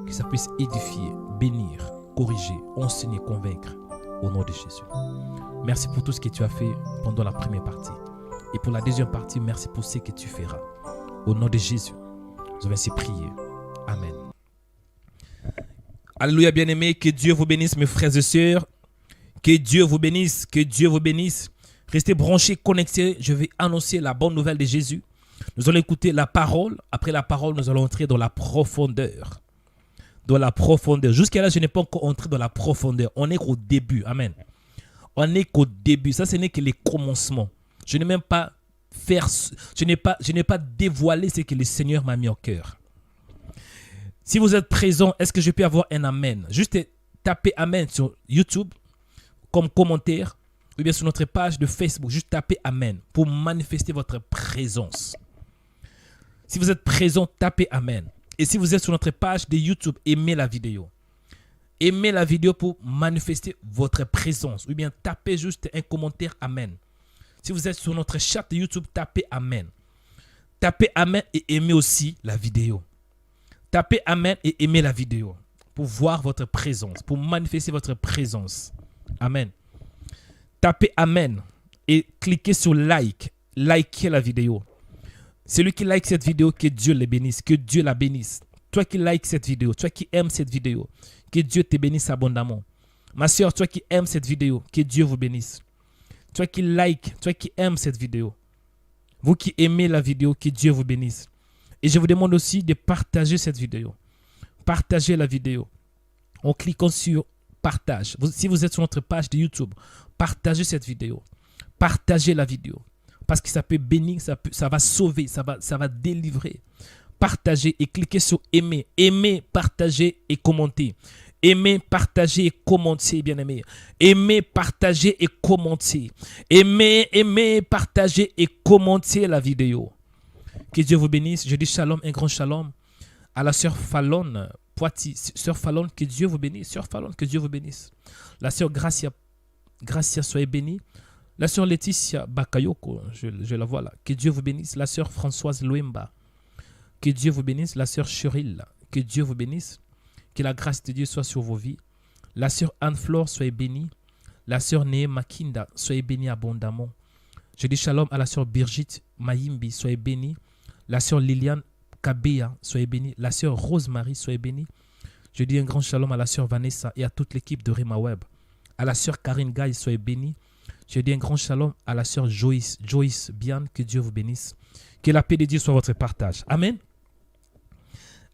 que ça puisse édifier, bénir, corriger, enseigner, convaincre. Au nom de Jésus. Merci pour tout ce que tu as fait pendant la première partie. Et pour la deuxième partie, merci pour ce que tu feras. Au nom de Jésus, nous allons ainsi prier. Amen. Alléluia, bien-aimés. Que Dieu vous bénisse, mes frères et sœurs. Que Dieu vous bénisse. Que Dieu vous bénisse. Restez branchés, connectés. Je vais annoncer la bonne nouvelle de Jésus. Nous allons écouter la parole. Après la parole, nous allons entrer dans la profondeur. Dans la profondeur. Jusqu'à là, je n'ai pas encore entré dans la profondeur. On n'est qu'au début. Amen. On n'est qu'au début. Ça, ce n'est que les commencements. Je n'ai même pas je n'ai pas dévoilé ce que le Seigneur m'a mis au cœur. Si vous êtes présent, est-ce que je peux avoir un amen? Juste tapez amen sur YouTube comme commentaire ou bien sur notre page de Facebook. Juste tapez Amen pour manifester votre présence. Si vous êtes présent, tapez Amen. Et si vous êtes sur notre page de YouTube, aimez la vidéo. Aimez la vidéo pour manifester votre présence. Ou bien tapez juste un commentaire Amen. Si vous êtes sur notre chat de YouTube, tapez Amen. Tapez Amen et aimez aussi la vidéo. Tapez Amen et aimez la vidéo pour voir votre présence, pour manifester votre présence. Amen. Tapez Amen et cliquez sur like. Likez la vidéo. Celui qui like cette vidéo, que Dieu le bénisse, que Dieu la bénisse. Toi qui like cette vidéo, toi qui aimes cette vidéo, que Dieu te bénisse abondamment. Ma soeur, toi qui aimes cette vidéo, que Dieu vous bénisse. Toi qui like, toi qui aimes cette vidéo. Vous qui aimez la vidéo, que Dieu vous bénisse. Et je vous demande aussi de partager cette vidéo. Partagez la vidéo en cliquant sur partage. Si vous êtes sur notre page de YouTube, partagez cette vidéo. Partagez la vidéo. Parce que ça peut bénir, ça va sauver, ça va délivrer. Partagez et cliquez sur aimer. Aimer, partagez et commentez. Aimez, partagez et commentez, bien-aimés. Aimez, partagez et commentez. Aimez, partagez et commentez la vidéo. Que Dieu vous bénisse. Je dis shalom, un grand shalom à la sœur Fallon Poiti. Sœur Fallon, que Dieu vous bénisse. Sœur Fallon, que Dieu vous bénisse. La sœur Gracia, soyez bénie. La sœur Laetitia Bakayoko, je la vois là. Que Dieu vous bénisse. La sœur Françoise Loemba. Que Dieu vous bénisse. La sœur Cheryl. Que Dieu vous bénisse. Que la grâce de Dieu soit sur vos vies. La sœur Anne-Flore, soyez bénie. La sœur Néé Makinda, soyez bénie abondamment. Je dis shalom à la sœur Birgit Mayimbi, soyez bénie. La sœur Liliane Kabeya, soyez bénie. La sœur Rosemary, soyez bénie. Je dis un grand shalom à la sœur Vanessa et à toute l'équipe de Rema Web. À la sœur Karine Gaye, soyez bénie. Je dis un grand shalom à la sœur Joyce Bian, que Dieu vous bénisse. Que la paix de Dieu soit votre partage. Amen.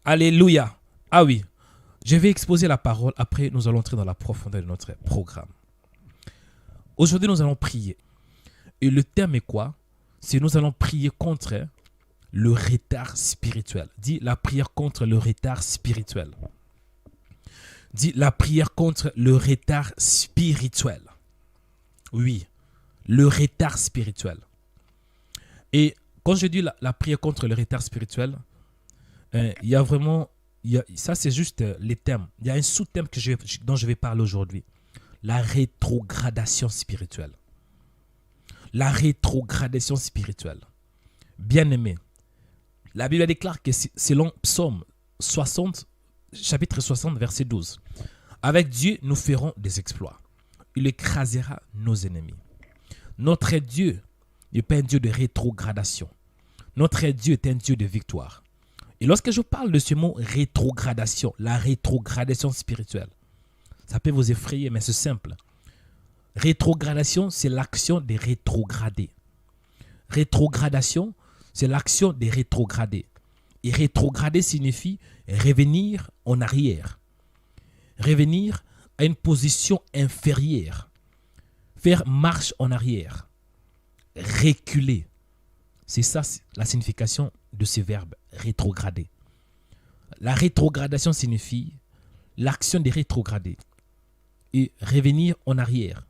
Alléluia. Ah oui, je vais exposer la parole. Après, nous allons entrer dans la profondeur de notre programme. Aujourd'hui, nous allons prier. Et le thème est quoi? C'est nous allons prier contre le retard spirituel. Dis la prière contre le retard spirituel. Dis la prière contre le retard spirituel. Oui, le retard spirituel. Et quand je dis la prière contre le retard spirituel, il y a vraiment, ça c'est juste les thèmes. Il y a un sous-thème dont je vais parler aujourd'hui. La rétrogradation spirituelle. La rétrogradation spirituelle. Bien-aimé, la Bible déclare que selon Psaume 60, chapitre 60, verset 12, avec Dieu, nous ferons des exploits. Il écrasera nos ennemis. Notre Dieu n'est pas un Dieu de rétrogradation. Notre Dieu est un Dieu de victoire. Et lorsque je parle de ce mot rétrogradation, la rétrogradation spirituelle, ça peut vous effrayer, mais c'est simple. Rétrogradation, c'est l'action de rétrograder. Rétrogradation, c'est l'action de rétrograder. Et rétrograder signifie revenir en arrière. Revenir à une position inférieure. Faire marche en arrière. Reculer. C'est ça la signification de ce verbe, rétrograder. La rétrogradation signifie l'action de rétrograder. Et revenir en arrière.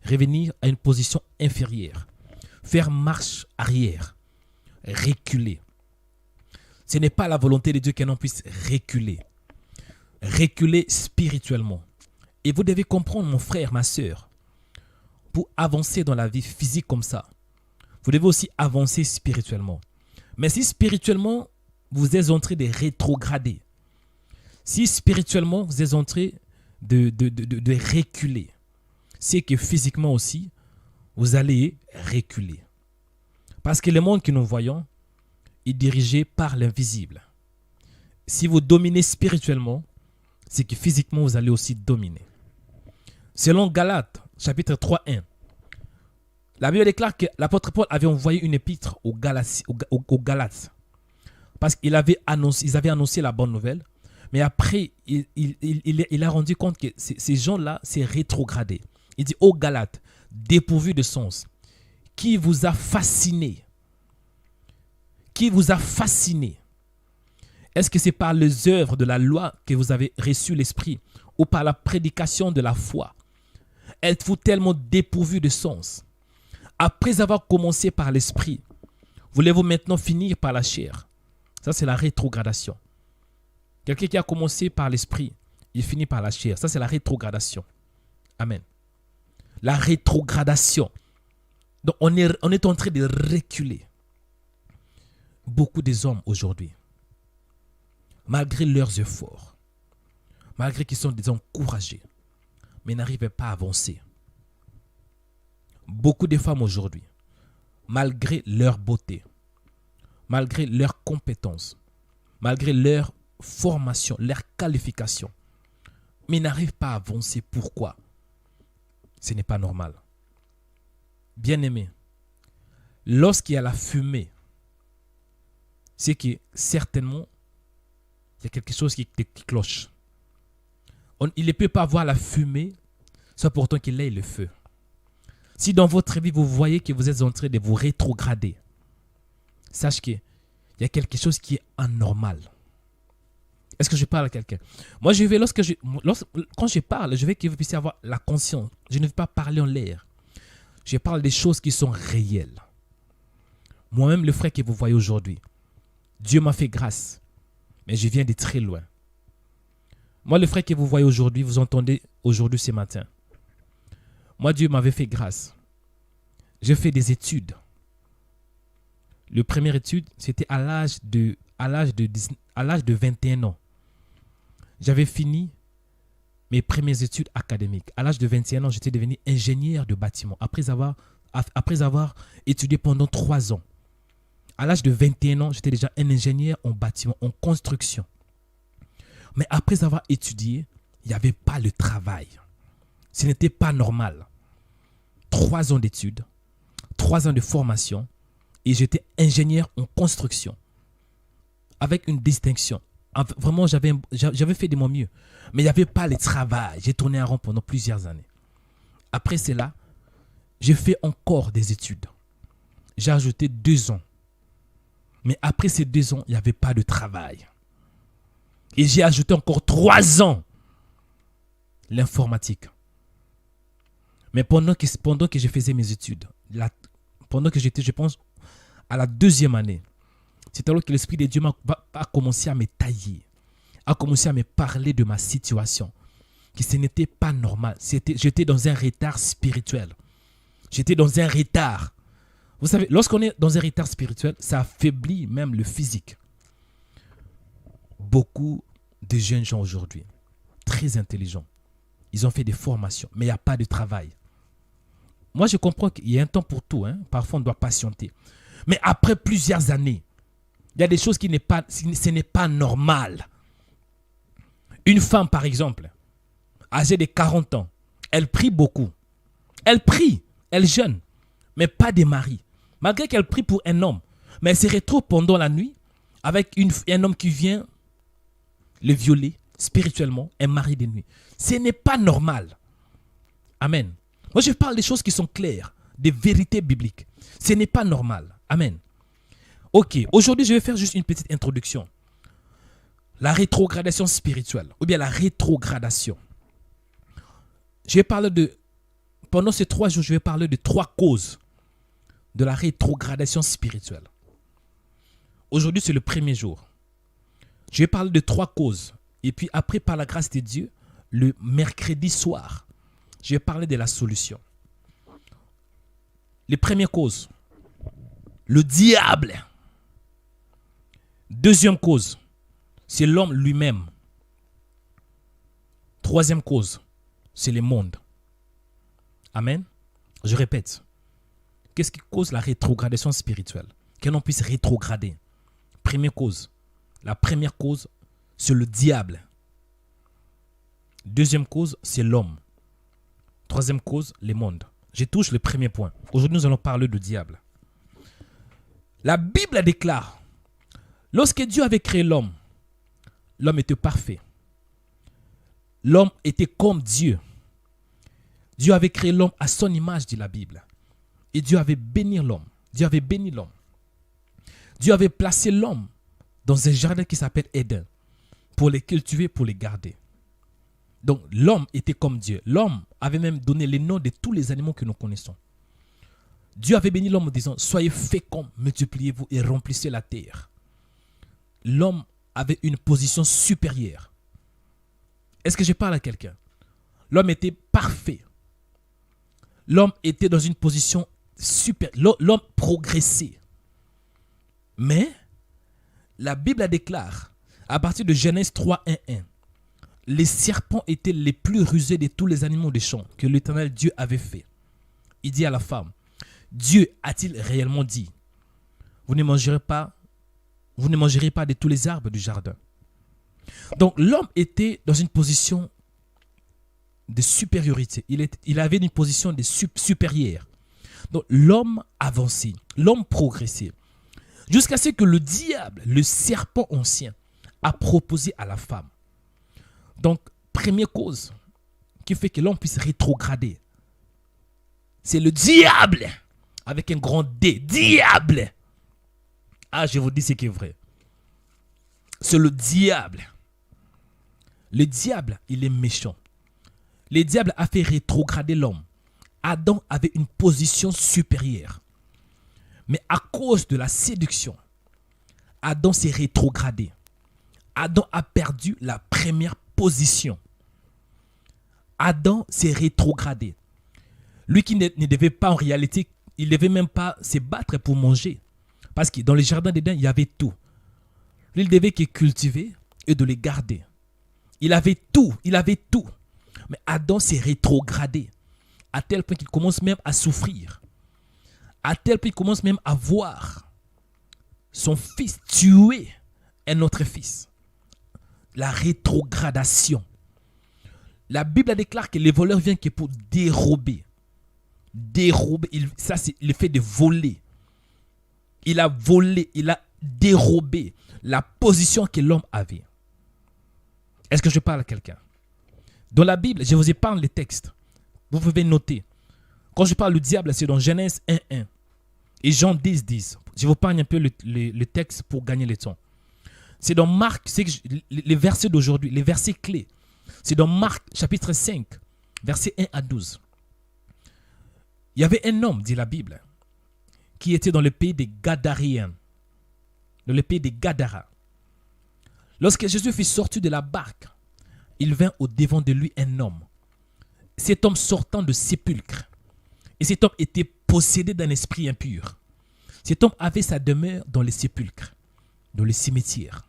Revenir à une position inférieure. Faire marche arrière. Reculer. Ce n'est pas la volonté de Dieu que l'on puisse reculer. Reculer spirituellement. Et vous devez comprendre, mon frère, ma soeur, pour avancer dans la vie physique comme ça, vous devez aussi avancer spirituellement. Mais si spirituellement, vous êtes en train de rétrograder, si spirituellement, vous êtes en train de reculer, c'est que physiquement aussi, vous allez reculer. Parce que le monde que nous voyons est dirigé par l'invisible. Si vous dominez spirituellement, c'est que physiquement, vous allez aussi dominer. Selon Galates, chapitre 3:1, la Bible déclare que l'apôtre Paul avait envoyé une épître aux Galates. Parce qu'ils avaient annoncé la bonne nouvelle. Mais après, il a rendu compte que ces gens-là s'est rétrogradé. Il dit aux Galates, dépourvus de sens, qui vous a fasciné? Qui vous a fasciné? Est-ce que c'est par les œuvres de la loi que vous avez reçu l'esprit ou par la prédication de la foi? Êtes-vous tellement dépourvu de sens? Après avoir commencé par l'esprit, voulez-vous maintenant finir par la chair? Ça, c'est la rétrogradation. Quelqu'un qui a commencé par l'esprit, il finit par la chair. Ça, c'est la rétrogradation. Amen. La rétrogradation. Donc, on est en train de reculer. Beaucoup des hommes aujourd'hui, malgré leurs efforts, malgré qu'ils sont des hommes courageux, mais n'arrivaient pas à avancer. Beaucoup de femmes aujourd'hui, malgré leur beauté, malgré leurs compétences, malgré leur formation, leur qualification, mais n'arrivent pas à avancer. Pourquoi? Ce n'est pas normal. Bien-aimé, lorsqu'il y a la fumée, c'est que certainement, il y a quelque chose qui cloche. Il ne peut pas voir la fumée sans pourtant qu'il ait le feu. Si dans votre vie, vous voyez que vous êtes en train de vous rétrograder, sache qu'il y a quelque chose qui est anormal. Est-ce que je parle à quelqu'un? Moi, quand je parle, je veux que vous puissiez avoir la conscience. Je ne veux pas parler en l'air. Je parle des choses qui sont réelles. Moi-même, le frère que vous voyez aujourd'hui, Dieu m'a fait grâce, mais je viens de très loin. Moi, le frère que vous voyez aujourd'hui, vous entendez aujourd'hui ce matin. Moi, Dieu m'avait fait grâce. J'ai fait des études. La première étude, c'était à l'âge de 21 ans. J'avais fini mes premières études académiques. À l'âge de 21 ans, j'étais devenu ingénieur de bâtiment après avoir étudié pendant 3 ans. À l'âge de 21 ans, j'étais déjà un ingénieur en bâtiment, en construction. Mais après avoir étudié, il n'y avait pas le travail. Ce n'était pas normal. 3 ans d'études, 3 ans de formation, et j'étais ingénieur en construction. Avec une distinction. Vraiment, j'avais fait de mon mieux. Mais il n'y avait pas le travail. J'ai tourné en rond pendant plusieurs années. Après cela, j'ai fait encore des études. J'ai ajouté 2 ans. Mais après ces 2 ans, il n'y avait pas de travail. Et j'ai ajouté encore 3 ans. L'informatique. Mais pendant que je faisais mes études, pendant que j'étais, je pense, à la 2e année, c'est alors que l'Esprit de Dieu a commencé à me tailler, a commencé à me parler de ma situation, que ce n'était pas normal. J'étais dans un retard spirituel. J'étais dans un retard. Vous savez, lorsqu'on est dans un retard spirituel, ça affaiblit même le physique. Beaucoup de jeunes gens aujourd'hui, très intelligents, ils ont fait des formations, mais il n'y a pas de travail. Moi, je comprends qu'il y a un temps pour tout. Parfois, on doit patienter. Mais après plusieurs années, il y a des choses ce n'est pas normal. Une femme, par exemple, âgée de 40 ans, elle prie beaucoup. Elle prie, elle jeûne, mais pas des maris. Malgré qu'elle prie pour un homme, mais elle se retrouve pendant la nuit avec un homme qui vient le violer spirituellement, un mari de nuit. Ce n'est pas normal. Amen. Moi, je parle des choses qui sont claires, des vérités bibliques. Ce n'est pas normal. Amen. Ok, aujourd'hui, je vais faire juste une petite introduction. La rétrogradation spirituelle, ou bien la rétrogradation. Pendant ces 3 jours, je vais parler de 3 causes de la rétrogradation spirituelle. Aujourd'hui, c'est le premier jour. Je vais parler de 3 causes. Et puis après, par la grâce de Dieu, le mercredi soir, je vais parler de la solution. Les premières causes, le diable. 2e cause, c'est l'homme lui-même. 3e cause, c'est le monde. Amen. Je répète. Qu'est-ce qui cause la rétrogradation spirituelle? Que l'on puisse rétrograder. Première cause. La première cause, c'est le diable. 2e cause, c'est l'homme. 3e cause, le monde. Je touche le premier point. Aujourd'hui, nous allons parler du diable. La Bible déclare, lorsque Dieu avait créé l'homme, l'homme était parfait. L'homme était comme Dieu. Dieu avait créé l'homme à son image, dit la Bible. Et Dieu avait béni l'homme. Dieu avait béni l'homme. Dieu avait placé l'homme dans un jardin qui s'appelle Éden, pour les cultiver, pour les garder. Donc l'homme était comme Dieu. L'homme avait même donné les noms de tous les animaux que nous connaissons. Dieu avait béni l'homme en disant, soyez féconds, multipliez-vous et remplissez la terre. L'homme avait une position supérieure. Est-ce que je parle à quelqu'un? L'homme était parfait. L'homme était dans une position supérieure. L'homme progressait. Mais la Bible déclare, à partir de Genèse 3, 1, les serpents étaient les plus rusés de tous les animaux des champs que l'Éternel Dieu avait fait. Il dit à la femme, Dieu a-t-il réellement dit, vous ne mangerez pas de tous les arbres du jardin. Donc l'homme était dans une position de supériorité. Il avait une position de supérieure. Donc l'homme avançait, l'homme progressait. Jusqu'à ce que le diable, le serpent ancien, a proposé à la femme. Donc, première cause qui fait que l'homme puisse rétrograder, c'est le diable, avec un grand D, diable. Ah, je vous dis ce qui est vrai. C'est le diable. Le diable, il est méchant. Le diable a fait rétrograder l'homme. Adam avait une position supérieure. Mais à cause de la séduction, Adam s'est rétrogradé. Adam a perdu la première position. Adam s'est rétrogradé. Lui qui ne devait pas en réalité, il ne devait même pas se battre pour manger. Parce que dans le jardin d'Éden, il y avait tout. Lui, il devait que cultiver et de les garder. Il avait tout. Mais Adam s'est rétrogradé. À tel point qu'il commence même à souffrir. À tel point qu'il commence même à voir son fils tuer un autre fils. La rétrogradation. La Bible déclare que les voleurs viennent que pour dérober. Ça c'est le fait de voler. Il a volé, il a dérobé la position que l'homme avait. Est-ce que je parle à quelqu'un? Dans la Bible, je vous épargne les textes. Vous pouvez noter. Quand je parle du diable, c'est dans Genèse 1:1 et Jean 10:10. Je vous épargne un peu le texte pour gagner le temps. C'est dans Marc, c'est les versets d'aujourd'hui, les versets clés. C'est dans Marc chapitre 5, versets 1 à 12. Il y avait un homme, dit la Bible, qui était dans le pays des Gadaréens, dans le pays des Gadara. Lorsque Jésus fut sorti de la barque, il vint au devant de lui un homme. Cet homme sortant de sépulcre. Et cet homme était possédé d'un esprit impur. Cet homme avait sa demeure dans les sépulcres, dans les cimetières.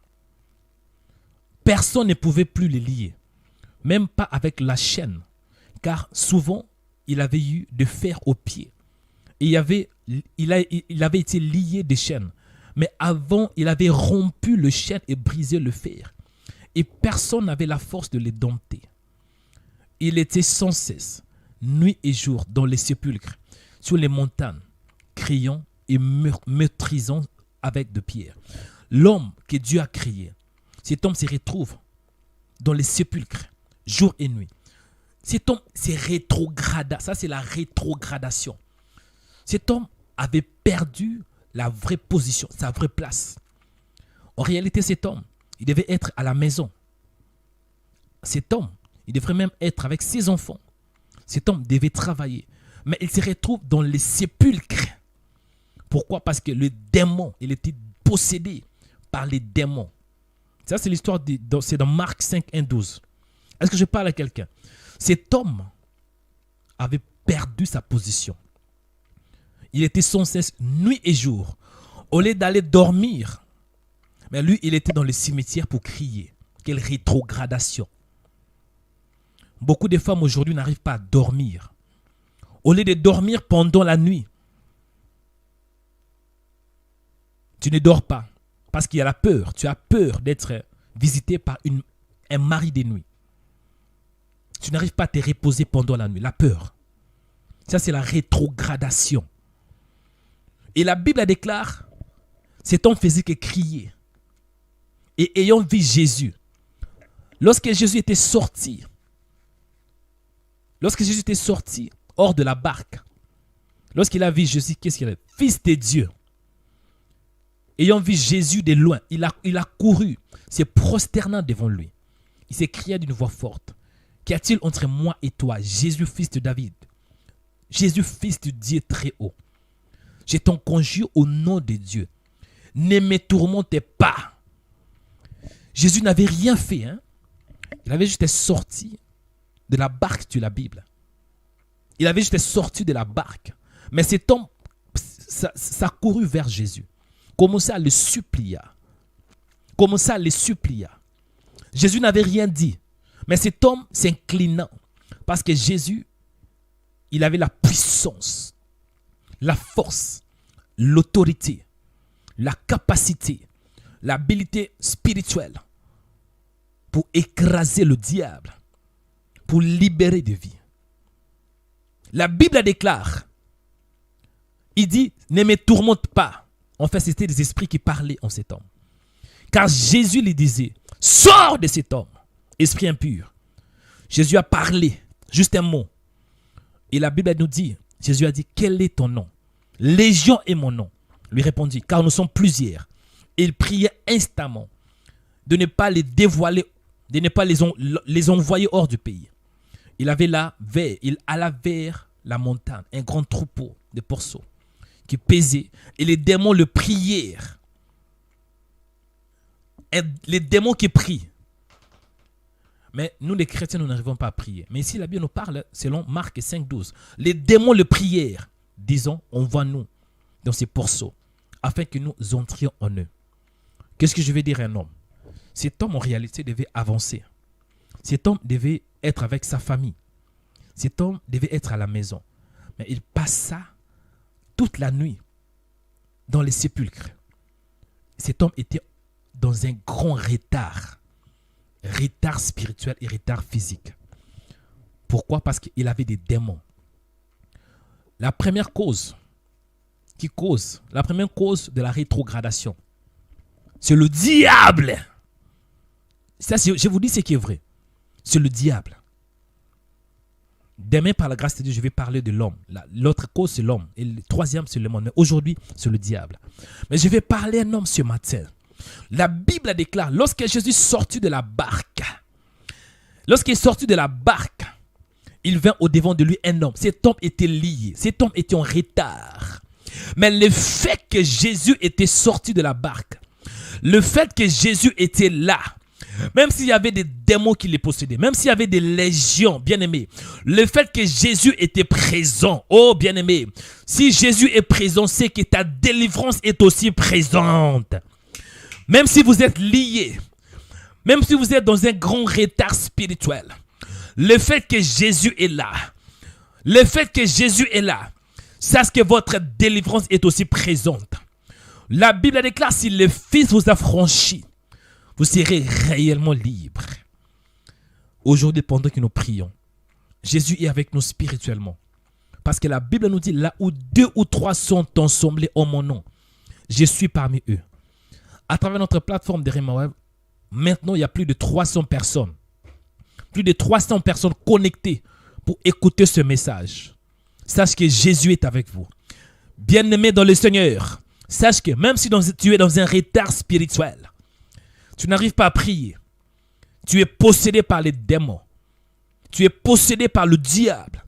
Personne ne pouvait plus le lier, même pas avec la chaîne, car souvent il avait eu de fer aux pieds. Et il avait été lié des chaînes. Mais avant, il avait rompu le chêne et brisé le fer. Et personne n'avait la force de les dompter. Il était sans cesse, nuit et jour, dans les sépulcres, sur les montagnes, criant et meurtrisant avec de pierres. L'homme que Dieu a créé, cet homme se retrouve dans les sépulcres, jour et nuit. Cet homme s'est rétrogradé. Ça, c'est la rétrogradation. Cet homme avait perdu la vraie position, sa vraie place. En réalité, cet homme, il devait être à la maison. Cet homme, il devrait même être avec ses enfants. Cet homme devait travailler. Mais il se retrouve dans les sépulcres. Pourquoi? Parce que le démon, il était possédé par les démons. Ça, c'est l'histoire, c'est dans Marc 5, 1, 12. Est-ce que je parle à quelqu'un? Cet homme avait perdu sa position. Il était sans cesse nuit et jour. Au lieu d'aller dormir, mais lui, il était dans le cimetière pour crier. Quelle rétrogradation. Beaucoup de femmes aujourd'hui n'arrivent pas à dormir. Au lieu de dormir pendant la nuit, tu ne dors pas parce qu'il y a la peur. Tu as peur d'être visité par un mari de nuit. Tu n'arrives pas à te reposer pendant la nuit. La peur. Ça, c'est la rétrogradation. Et la Bible déclare, cet homme faisait que crier. Et ayant vu Jésus, lorsque Jésus était sorti hors de la barque, lorsqu'il a vu Jésus, qu'est-ce qu'il a dit? Fils de Dieu. Ayant vu Jésus de loin, il a couru, se prosternant devant lui. Il s'écria d'une voix forte, Qu'y a-t-il entre moi et toi, Jésus, fils de David? Jésus, fils de Dieu très haut. Je t'en conjure au nom de Dieu. Ne me tourmentez pas. Jésus n'avait rien fait. Hein? Il avait juste sorti de la barque de la Bible. Il avait juste sorti de la barque. Mais cet homme, ça courut vers Jésus. Commença à le supplier. Commença à le supplier. Jésus n'avait rien dit. Mais cet homme s'inclina. Parce que Jésus, il avait la puissance, la force, l'autorité, la capacité, l'habilité spirituelle pour écraser le diable, pour libérer des vies. La Bible déclare, il dit, ne me tourmente pas. En fait, c'était des esprits qui parlaient en cet homme. Car Jésus lui disait, sors de cet homme, esprit impur. Jésus a parlé, juste un mot. Et la Bible nous dit, Jésus a dit, quel est ton nom? Légion est mon nom. Lui répondit, car nous sommes plusieurs. Et il priait instamment de ne pas les dévoiler, de ne pas les envoyer hors du pays. Il alla vers la montagne, un grand troupeau de porceaux qui pesait, et les démons le prièrent. Et les démons qui prient. Mais nous, les chrétiens, nous n'arrivons pas à prier. Mais ici, la Bible nous parle, selon Marc 5,12. Les démons le prièrent, disant, envoie-nous dans ces porceaux, afin que nous entrions en eux. Qu'est-ce que je vais dire à un homme? Cet homme, en réalité, devait avancer. Cet homme devait être avec sa famille. Cet homme devait être à la maison. Mais il passa toute la nuit dans les sépulcres. Cet homme était dans un grand retard. Retard spirituel et retard physique. Pourquoi? Parce qu'il avait des démons. La première cause de la rétrogradation, c'est le diable. Ça, je vous dis ce qui est vrai. C'est le diable. Demain, par la grâce de Dieu, je vais parler de l'homme. L'autre cause, c'est l'homme. Et le troisième, c'est le monde. Mais aujourd'hui, c'est le diable. Mais je vais parler d'un homme ce matin. La Bible déclare, lorsque Jésus sortit de la barque, il vint au-devant de lui un homme. Cet homme était lié. Cet homme était en retard. Mais le fait que Jésus était sorti de la barque, le fait que Jésus était là, même s'il y avait des démons qui les possédaient, même s'il y avait des légions, bien-aimés, le fait que Jésus était présent, oh bien-aimé, si Jésus est présent, c'est que ta délivrance est aussi présente. Même si vous êtes liés, même si vous êtes dans un grand retard spirituel, le fait que Jésus est là, sache que votre délivrance est aussi présente. La Bible déclare, si le Fils vous a franchi, vous serez réellement libre. Aujourd'hui, pendant que nous prions, Jésus est avec nous spirituellement. Parce que la Bible nous dit, là où 2 ou 3 sont ensemblés en mon nom, je suis parmi eux. À travers notre plateforme de Rema Web, maintenant, il y a plus de 300 personnes. Plus de 300 personnes connectées pour écouter ce message. Sache que Jésus est avec vous. Bien-aimé dans le Seigneur, sache que même si tu es dans un retard spirituel, tu n'arrives pas à prier, tu es possédé par les démons, tu es possédé par le diable.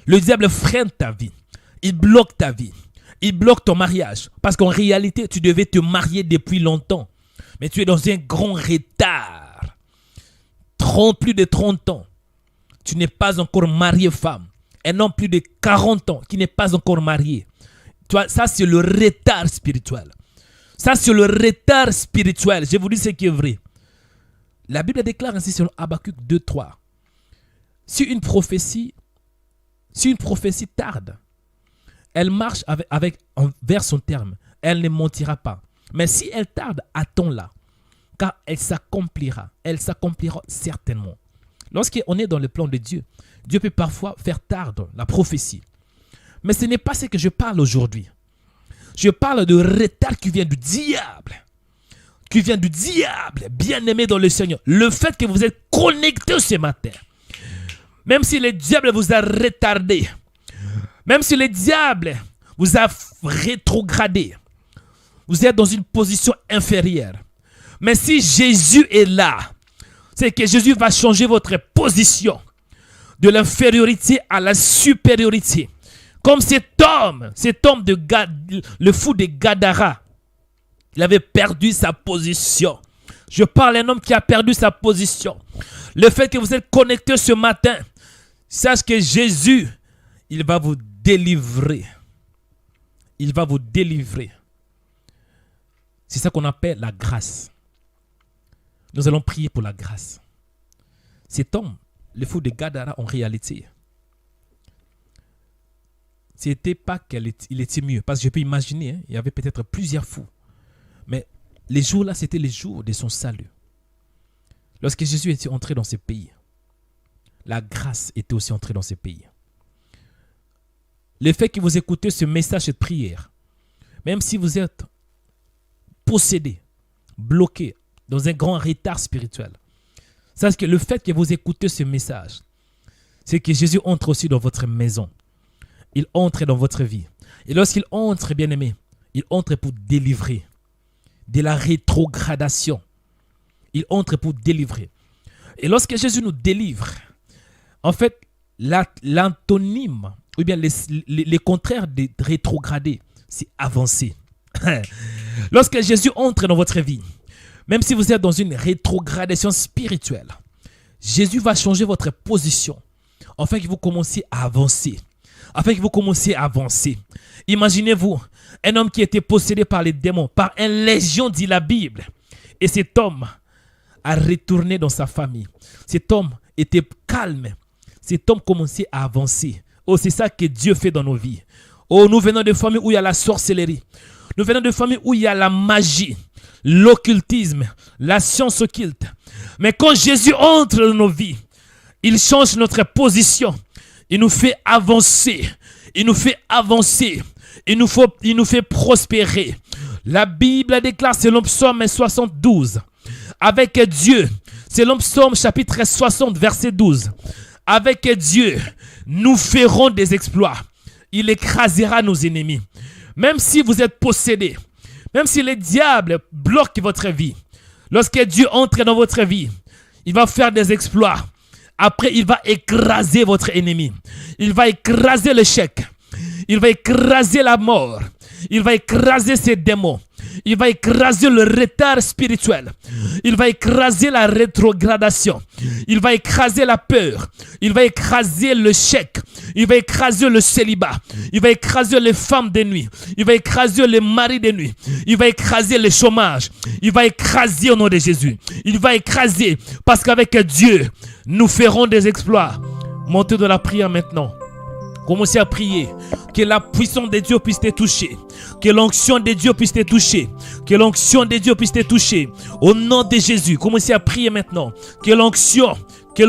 Le diable freine ta vie, il bloque ta vie, il bloque ton mariage. Parce qu'en réalité, tu devais te marier depuis longtemps, mais tu es dans un grand retard. Plus de 30 ans, tu n'es pas encore marié femme. Un homme plus de 40 ans qui n'est pas encore marié. Toi, ça, c'est le retard spirituel. Ça, c'est le retard spirituel. Je vous dis ce qui est vrai. La Bible déclare ainsi selon Habakkuk 2:3. Si une prophétie tarde, elle marche vers son terme. Elle ne mentira pas. Mais si elle tarde, attends-la. Car elle s'accomplira. Elle s'accomplira certainement. Lorsqu'on est dans le plan de Dieu, Dieu peut parfois faire tardre la prophétie. Mais ce n'est pas ce que je parle aujourd'hui. Je parle de retard qui vient du diable. Qui vient du diable, bien-aimé dans le Seigneur. Le fait que vous êtes connecté ce matin, même si le diable vous a retardé, même si le diable vous a rétrogradé, vous êtes dans une position inférieure. Mais si Jésus est là, c'est que Jésus va changer votre position. de l'infériorité à la supériorité. Comme cet homme le fou de Gadara, il avait perdu sa position. Je parle d'un homme qui a perdu sa position. Le fait que vous êtes connecté ce matin, sache que Jésus, il va vous délivrer. Il va vous délivrer. C'est ça qu'on appelle la grâce. Nous allons prier pour la grâce. Cet homme, le fou de Gadara, en réalité, c'était pas qu'il était mieux. Parce que je peux imaginer, il y avait peut-être plusieurs fous. Mais les jours-là, c'était les jours de son salut. Lorsque Jésus était entré dans ce pays, la grâce était aussi entrée dans ce pays. Le fait que vous écoutez ce message de prière, même si vous êtes possédé, bloqué, dans un grand retard spirituel, sachez que le fait que vous écoutez ce message, c'est que Jésus entre aussi dans votre maison. Il entre dans votre vie. Et lorsqu'il entre, bien aimé, il entre pour délivrer de la rétrogradation. Il entre pour délivrer. Et lorsque Jésus nous délivre, en fait, l'antonyme, ou bien les contraires de rétrograder, c'est avancer. Lorsque Jésus entre dans votre vie, même si vous êtes dans une rétrogradation spirituelle, Jésus va changer votre position afin que vous commenciez à avancer. Afin que vous commenciez à avancer. Imaginez-vous, un homme qui était possédé par les démons, par une légion, dit la Bible. Et cet homme a retourné dans sa famille. Cet homme était calme. Cet homme commençait à avancer. Oh, c'est ça que Dieu fait dans nos vies. Oh, nous venons de familles où il y a la sorcellerie. Nous venons de familles où il y a la magie, l'occultisme, la science occulte. Mais quand Jésus entre dans nos vies, il change notre position. Il nous fait avancer. Il nous fait avancer. Il nous fait prospérer. La Bible déclare, c'est le psaume 72. Avec Dieu, c'est le psaume chapitre 60, verset 12. Avec Dieu, nous ferons des exploits. Il écrasera nos ennemis. Même si vous êtes possédé, même si les diables bloquent votre vie, lorsque Dieu entre dans votre vie, il va faire des exploits. Après, il va écraser votre ennemi. Il va écraser l'échec. Il va écraser la mort. Il va écraser ses démons. Il va écraser le retard spirituel. Il va écraser la rétrogradation. Il va écraser la peur. Il va écraser l'échec. Il va écraser le célibat. Il va écraser les femmes de nuit. Il va écraser les maris de nuit. Il va écraser le chômage. Il va écraser au nom de Jésus. Il va écraser parce qu'avec Dieu, nous ferons des exploits. Montez de la prière maintenant. Commencez à prier. Que la puissance de Dieu puisse te toucher. Que l'onction de Dieu puisse te toucher. Que l'onction de Dieu puisse te toucher. Au nom de Jésus. Commencez à prier maintenant. Que l'onction de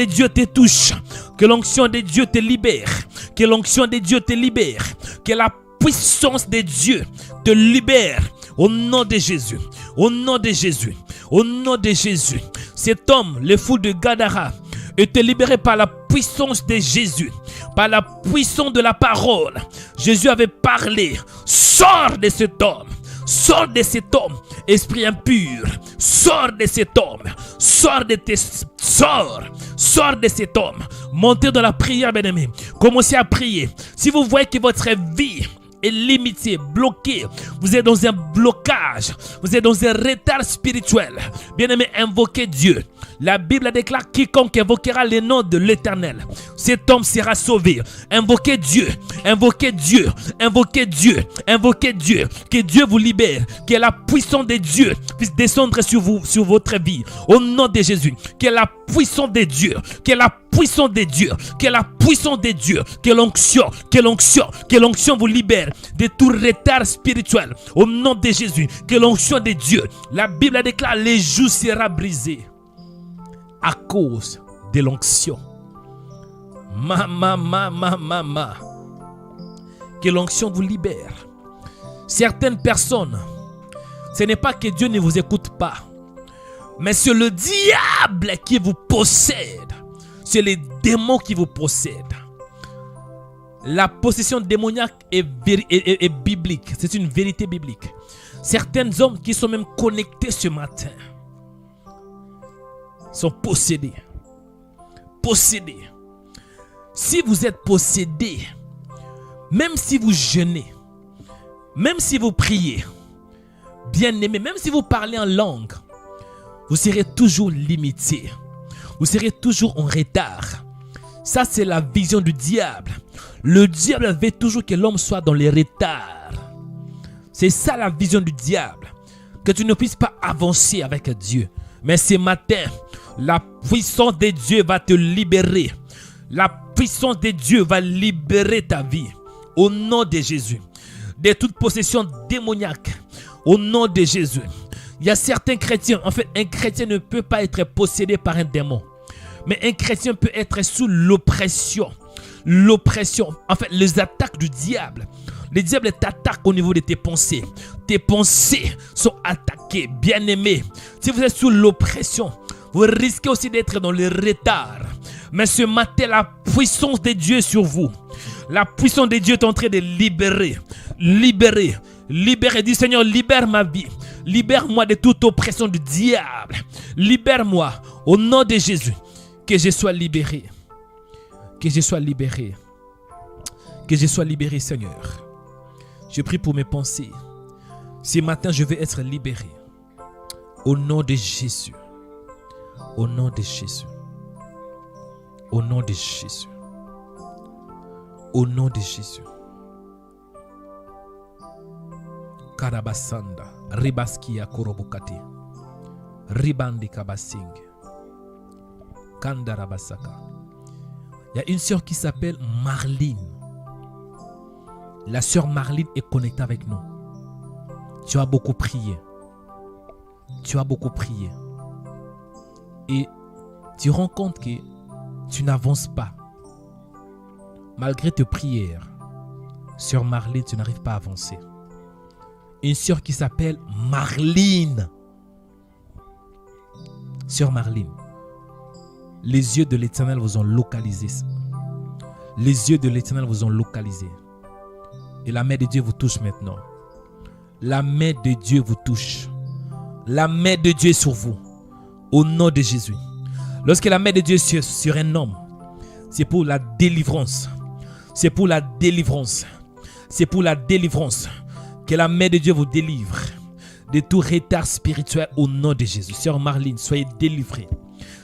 Dieu te touche. Que l'onction de Dieu te libère. Que l'onction de Dieu te libère. Que la puissance de Dieu te libère. Au nom de Jésus. Au nom de Jésus. Au nom de Jésus. Cet homme, le fou de Gadara, était libéré par la puissance de Jésus, par la puissance de la parole. Jésus avait parlé. Sors de cet homme. Sors de cet homme, esprit impur. Sors de cet homme. Sors de cet homme. Montez dans la prière, bien-aimé. Commencez à prier. Si vous voyez que votre vie est limité, bloqué, vous êtes dans un blocage, vous êtes dans un retard spirituel, bien-aimé, invoquez Dieu. La Bible déclare: quiconque invoquera le nom de l'Éternel, cet homme sera sauvé. Invoquez Dieu, invoquez Dieu, invoquez Dieu, invoquez Dieu. Que Dieu vous libère, que la puissance de Dieu puisse descendre sur vous, sur votre vie. Au nom de Jésus, que la puissance de Dieu, que la puissance de Dieu, que la puissance de Dieu, que l'onction vous libère de tout retard spirituel. Au nom de Jésus, que l'onction de Dieu, la Bible déclare, les joues sera brisé à cause de l'onction. Que l'onction vous libère. Certaines personnes, ce n'est pas que Dieu ne vous écoute pas, mais c'est le diable qui vous possède. C'est les démons qui vous possèdent. La possession démoniaque est biblique. C'est une vérité biblique. Certains hommes qui sont même connectés ce matin sont possédés. possédé. Si vous êtes possédé, même si vous jeûnez, même si vous priez, bien-aimé, même si vous parlez en langue, vous serez toujours limité. Vous serez toujours en retard. Ça, c'est la vision du diable. Le diable veut toujours que l'homme soit dans les retards. C'est ça la vision du diable. Que tu ne puisses pas avancer avec Dieu. Mais ce matin, la puissance de Dieu va te libérer. La puissance de Dieu va libérer ta vie. Au nom de Jésus. De toute possession démoniaque. Au nom de Jésus. Il y a certains chrétiens. En fait, un chrétien ne peut pas être possédé par un démon. Mais un chrétien peut être sous l'oppression. L'oppression. En fait, les attaques du diable. Le diable t'attaque au niveau de tes pensées. Tes pensées sont attaquées. Bien-aimé. Si vous êtes sous l'oppression, vous risquez aussi d'être dans le retard. Mais ce matin, la puissance de Dieu est sur vous. La puissance de Dieu est en train de libérer. Libérer. Libérer. Dis Seigneur, libère ma vie. Libère-moi de toute oppression du diable. Libère-moi au nom de Jésus. Que je sois libéré. Que je sois libéré. Que je sois libéré, Seigneur. Je prie pour mes pensées. Ce matin, je vais être libéré. Au nom de Jésus. Au nom de Jésus. Au nom de Jésus. Au nom de Jésus. Karabasanda. Ribaskia korobokati. Ribandi kabasing. Kandarabasaka. Il y a une sœur qui s'appelle Marlene. La sœur Marlene est connectée avec nous. Tu as beaucoup prié. Tu as beaucoup prié. Et tu rends compte que tu n'avances pas. Malgré tes prières, sœur Marlene, tu n'arrives pas à avancer. Une sœur qui s'appelle Marlene. Sœur Marlene, les yeux de l'Éternel vous ont localisé. Les yeux de l'Éternel vous ont localisé. Et la main de Dieu vous touche maintenant. La main de Dieu vous touche. La main de Dieu est sur vous. Au nom de Jésus. Lorsque la main de Dieu est sur un homme, c'est pour la délivrance. C'est pour la délivrance. C'est pour la délivrance. Que la main de Dieu vous délivre de tout retard spirituel au nom de Jésus. Sœur Marlene, soyez délivrée.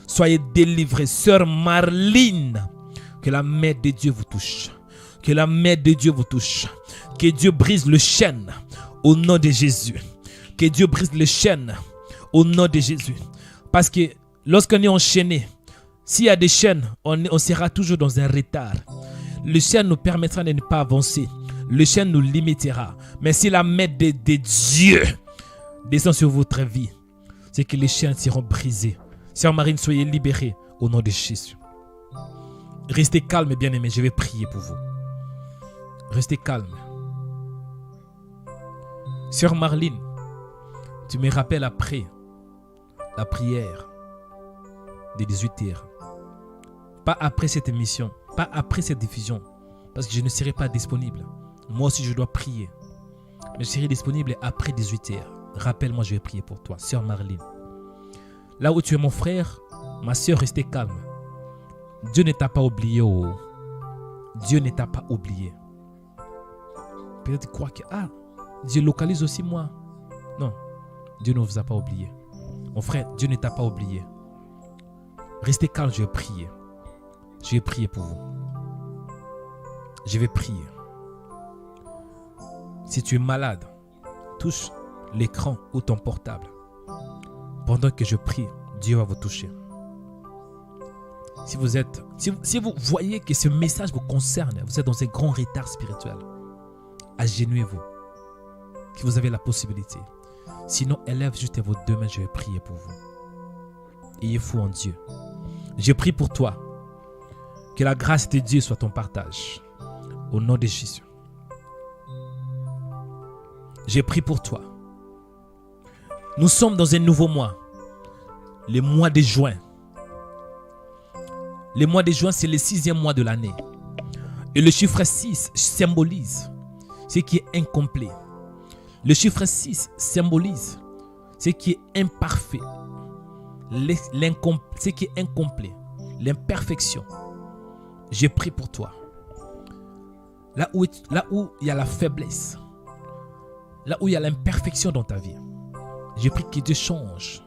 Soyez délivrée. Sœur Marlene, que la main de Dieu vous touche. Que la main de Dieu vous touche. Que Dieu brise le chêne au nom de Jésus. Que Dieu brise le chêne au nom de Jésus. Parce que lorsqu'on est enchaîné, s'il y a des chaînes, on sera toujours dans un retard. Le chêne nous permettra de ne pas avancer. Le chêne nous limitera. Mais si la main de Dieu descend sur votre vie, c'est que les chaînes seront brisées. Sœur Marine, soyez libérée au nom de Jésus. Restez calme, bien-aimés. Je vais prier pour vous. Restez calme. Sœur Marlene, tu me rappelles après la prière de 18h. Pas après cette émission, pas après cette diffusion, parce que je ne serai pas disponible. Moi aussi, je dois prier. Mais je serai disponible après 18h. Rappelle-moi, je vais prier pour toi, Sœur Marlene. Là où tu es mon frère, ma sœur, restez calme. Dieu ne t'a pas oublié. Oh. Dieu ne t'a pas oublié. Peut-être tu crois que Dieu localise aussi moi. Non, Dieu ne vous a pas oublié. Mon frère, Dieu ne t'a pas oublié. Restez calme, je vais prier. Je vais prier pour vous. Je vais prier. Si tu es malade, touche l'écran ou ton portable. Pendant que je prie, Dieu va vous toucher. Si vous voyez que ce message vous concerne, vous êtes dans un grand retard spirituel, agenouillez-vous, que vous avez la possibilité. Sinon, élève juste vos deux mains, je vais prier pour vous. Ayez foi en Dieu. Je prie pour toi. Que la grâce de Dieu soit ton partage. Au nom de Jésus. Je prie pour toi. Nous sommes dans un nouveau mois. Le mois de juin. Le mois de juin, c'est le 6e mois de l'année. Et le chiffre 6 symbolise ce qui est incomplet. Le chiffre 6 symbolise ce qui est imparfait. Ce qui est incomplet. l'imperfection. Je prie pour toi. Là où il y a la faiblesse, là où il y a l'imperfection dans ta vie, je prie que Dieu change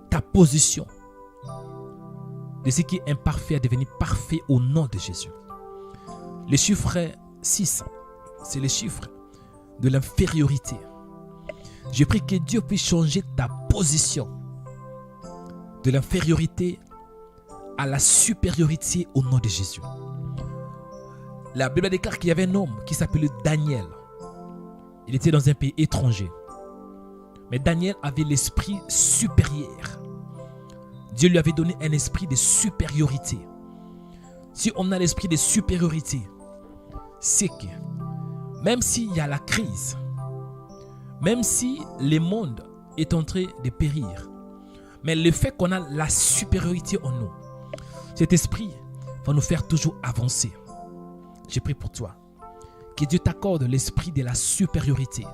ta position de ce qui est imparfait à devenir parfait au nom de Jésus. Le chiffre 6, c'est le chiffre de l'infériorité. Je prie que Dieu puisse changer ta position de l'infériorité à la supériorité au nom de Jésus. La Bible déclare qu'il y avait un homme qui s'appelait Daniel. Il était dans un pays étranger. Mais Daniel avait l'esprit supérieur. Dieu lui avait donné un esprit de supériorité. Si on a l'esprit de supériorité, c'est que même s'il y a la crise, même si le monde est en train de périr, mais le fait qu'on a la supériorité en nous, cet esprit va nous faire toujours avancer. Je prie pour toi. Que Dieu t'accorde l'esprit de la supériorité.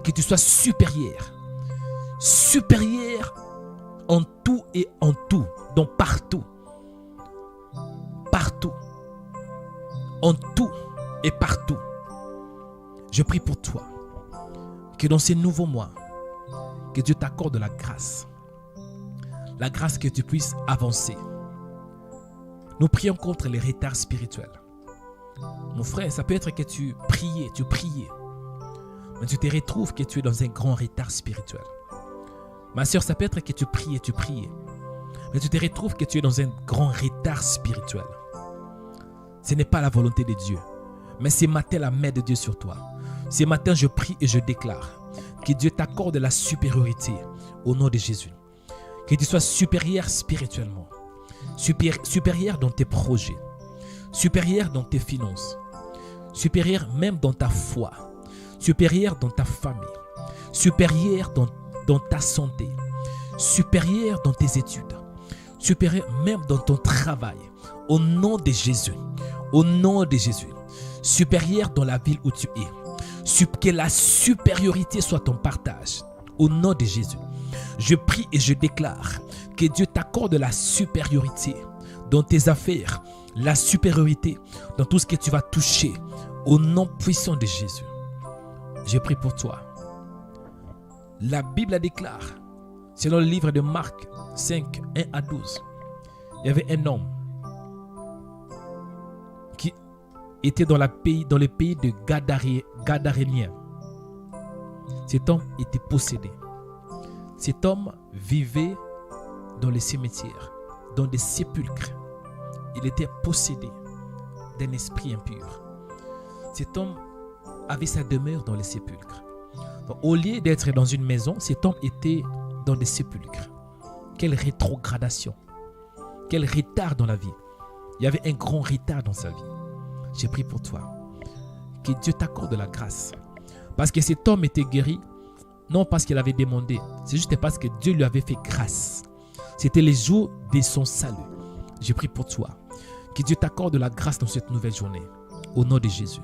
Que tu sois supérieur. Supérieur en tout et en tout. Donc partout. Partout. En tout et partout. Je prie pour toi. Que dans ces nouveaux mois, que Dieu t'accorde la grâce. La grâce que tu puisses avancer. Nous prions contre les retards spirituels. Mon frère, ça peut être que tu priais, mais tu te retrouves que tu es dans un grand retard spirituel. Ma soeur, ça peut être que tu priais, mais tu te retrouves que tu es dans un grand retard spirituel. Ce n'est pas la volonté de Dieu, mais ce matin, la main de Dieu sur toi. Ce matin, je prie et je déclare que Dieu t'accorde la supériorité au nom de Jésus. Que tu sois supérieur spirituellement, supérieur dans tes projets, supérieur dans tes finances, supérieur même dans ta foi, supérieur dans ta famille, supérieur dans ta santé, supérieur dans tes études, supérieur même dans ton travail, au nom de Jésus, au nom de Jésus, supérieur dans la ville où tu es, que la supériorité soit ton partage, au nom de Jésus. Je prie et je déclare que Dieu t'accorde la supériorité dans tes affaires, la supériorité dans tout ce que tu vas toucher au nom puissant de Jésus. Je prie pour toi. La Bible déclare, selon le livre de Marc 5, 1 à 12, il y avait un homme qui était dans le pays de Gadaréniens. Cet homme était possédé. Cet homme vivait dans les cimetières, dans des sépulcres. Il était possédé d'un esprit impur. Cet homme avait sa demeure dans les sépulcres. Donc, au lieu d'être dans une maison, cet homme était dans des sépulcres. Quelle rétrogradation. Quel retard dans la vie. Il y avait un grand retard dans sa vie. J'ai prié pour toi. Que Dieu t'accorde la grâce. Parce que cet homme était guéri, non parce qu'il avait demandé. C'est juste parce que Dieu lui avait fait grâce. C'était les jours de son salut. J'ai prié pour toi. Que Dieu t'accorde la grâce dans cette nouvelle journée. Au nom de Jésus.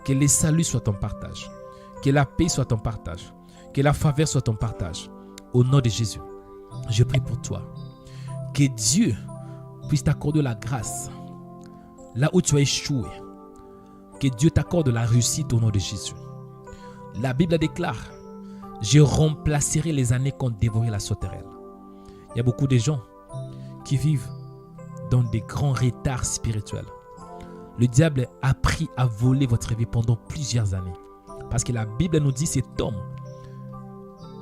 Que le salut soit ton partage. Que la paix soit ton partage. Que la faveur soit ton partage. Au nom de Jésus. Je prie pour toi. Que Dieu puisse t'accorder la grâce. Là où tu as échoué. Que Dieu t'accorde la réussite au nom de Jésus. La Bible déclare: je remplacerai les années qu'ont dévoré la sauterelle. Il y a beaucoup de gens qui vivent dans des grands retards spirituels. Le diable a appris à voler votre vie pendant plusieurs années. Parce que la Bible nous dit que cet homme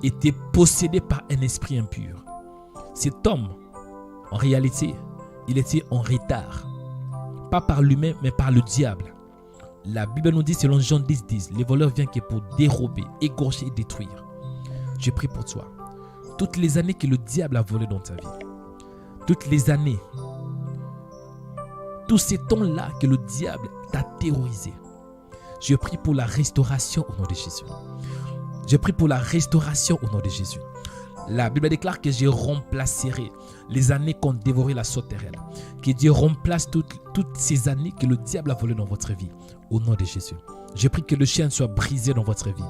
était possédé par un esprit impur. Cet homme, en réalité, il était en retard. Pas par lui-même, mais par le diable. La Bible nous dit, selon Jean 10, les voleurs viennent que pour dérober, égorger et détruire. Je prie pour toi. Toutes les années que le diable a volé dans ta vie, toutes les années, tous ces temps-là que le diable t'a terrorisé, je prie pour la restauration au nom de Jésus. Je prie pour la restauration au nom de Jésus. La Bible déclare que je remplacerai les années qu'ont dévoré la sauterelle. Que Dieu remplace toutes ces années que le diable a volées dans votre vie. Au nom de Jésus. Je prie que le chêne soit brisé dans votre vie.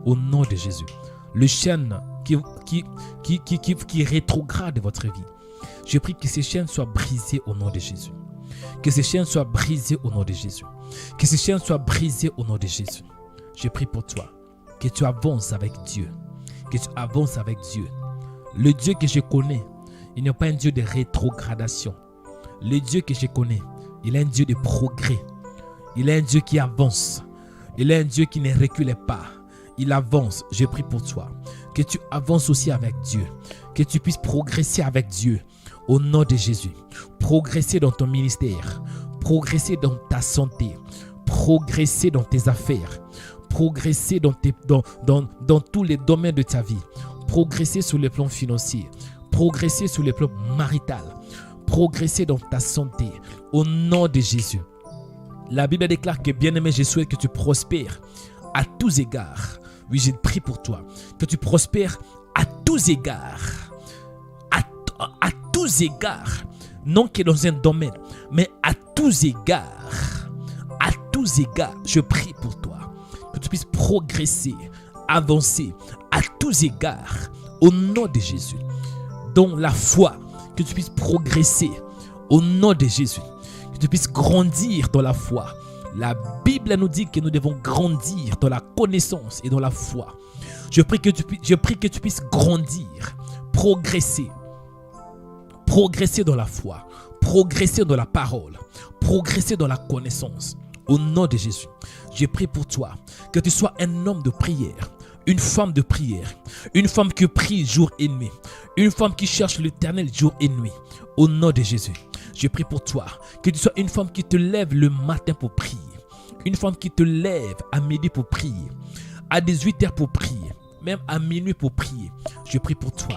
Au nom de Jésus. Le chêne qui rétrograde votre vie. Je prie que ces chaînes soient brisées au nom de Jésus. Que ces chaînes soient brisées au nom de Jésus. Que ces chaînes soient brisées au nom de Jésus. Je prie pour toi. Que tu avances avec Dieu. Que tu avances avec Dieu. Le Dieu que je connais, il n'est pas un Dieu de rétrogradation. Le Dieu que je connais, il est un Dieu de progrès. Il est un Dieu qui avance. Il est un Dieu qui ne recule pas. Il avance. Je prie pour toi. Que tu avances aussi avec Dieu. Que tu puisses progresser avec Dieu. Au nom de Jésus. Progresser dans ton ministère. Progresser dans ta santé. Progresser dans tes affaires. Progresser dans tous les domaines de ta vie. Progresser sur le plan financier. Progresser sur le plan marital. Progresser dans ta santé. Au nom de Jésus. La Bible déclare que, bien-aimé, je souhaite que tu prospères à tous égards. Oui, je prie pour toi. Que tu prospères à tous égards. À tous égards. Non que dans un domaine, mais à tous égards. À tous égards, je prie pour toi. Que tu puisses progresser, avancer à tous égards. Au nom de Jésus. Dans la foi, que tu puisses progresser. Au nom de Jésus. Que tu puisses grandir dans la foi. La Bible nous dit que nous devons grandir dans la connaissance et dans la foi. Je prie que tu puisses grandir, progresser. Progresser dans la foi, progresser dans la parole, progresser dans la connaissance. Au nom de Jésus, je prie pour toi que tu sois un homme de prière, une femme de prière, une femme qui prie jour et nuit, une femme qui cherche l'Éternel jour et nuit. Au nom de Jésus, je prie pour toi que tu sois une femme qui te lève le matin pour prier, une femme qui te lève à midi pour prier, à 18h pour prier, même à minuit pour prier. Je prie pour toi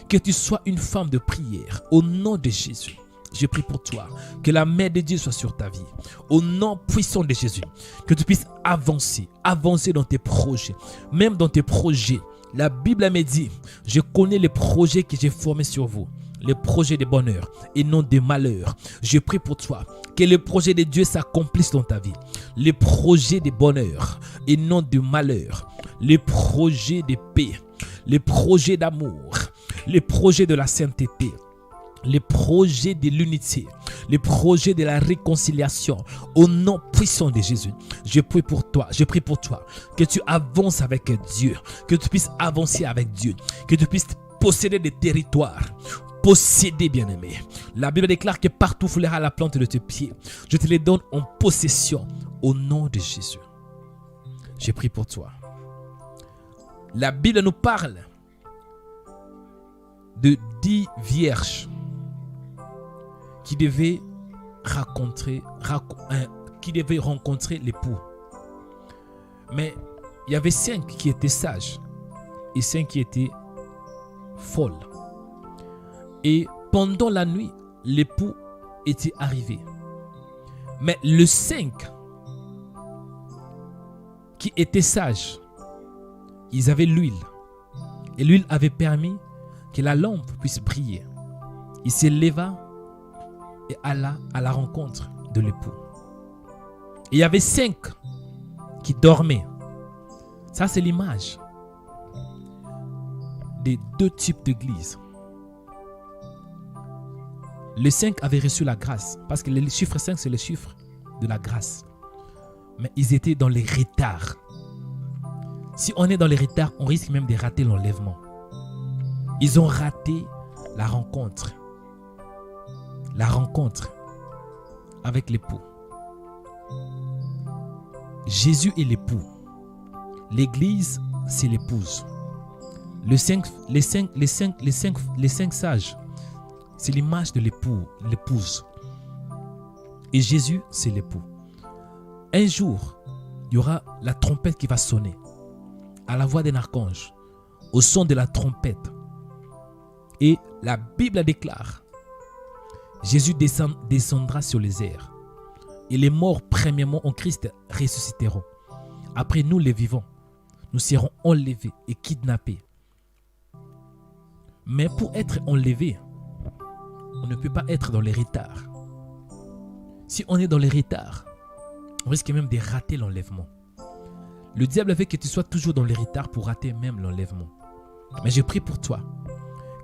que tu sois une femme de prière. Au nom de Jésus, je prie pour toi que la main de Dieu soit sur ta vie. Au nom puissant de Jésus, que tu puisses avancer dans tes projets. Même dans tes projets, la Bible me dit, je connais les projets que j'ai formés sur vous. Les projets de bonheur et non de malheur. Je prie pour toi que les projets de Dieu s'accomplissent dans ta vie. Les projets de bonheur et non de malheur. Les projets de paix. Les projets d'amour. Les projets de la sainteté. Les projets de l'unité. Les projets de la réconciliation. Au nom puissant de Jésus, je prie pour toi que tu avances avec Dieu. Que tu puisses avancer avec Dieu. Que tu puisses posséder des territoires. Posséder, bien-aimé. La Bible déclare que partout foulera la plante de tes pieds. Je te les donne en possession au nom de Jésus. Je prie pour toi. La Bible nous parle de 10 vierges qui devaient rencontrer l'époux. Mais il y avait 5 qui étaient sages et 5 qui étaient folles. Et pendant la nuit, l'époux était arrivé. Mais le 5 qui était sage, ils avaient l'huile. Et l'huile avait permis que la lampe puisse briller. Il se leva et alla à la rencontre de l'époux. Et il y avait 5 qui dormaient. Ça, c'est l'image des 2 types d'églises. Le 5 avait reçu la grâce. Parce que le chiffre 5, c'est le chiffre de la grâce. Mais ils étaient dans les retards. Si on est dans les retards, on risque même de rater l'enlèvement. Ils ont raté la rencontre. La rencontre avec l'époux. Jésus est l'époux. L'église, c'est l'épouse. Les cinq sages, c'est l'image de l'époux, l'épouse. Et Jésus, c'est l'époux. Un jour, il y aura la trompette qui va sonner. À la voix d'un archange. Au son de la trompette. Et la Bible déclare, Jésus descendra sur les airs. Et les morts premièrement en Christ ressusciteront. Après nous les vivants, nous serons enlevés et kidnappés. Mais pour être enlevés, on ne peut pas être dans les retards. Si on est dans les retards, on risque même de rater l'enlèvement. Le diable veut que tu sois toujours dans les retards pour rater même l'enlèvement. Mais je prie pour toi,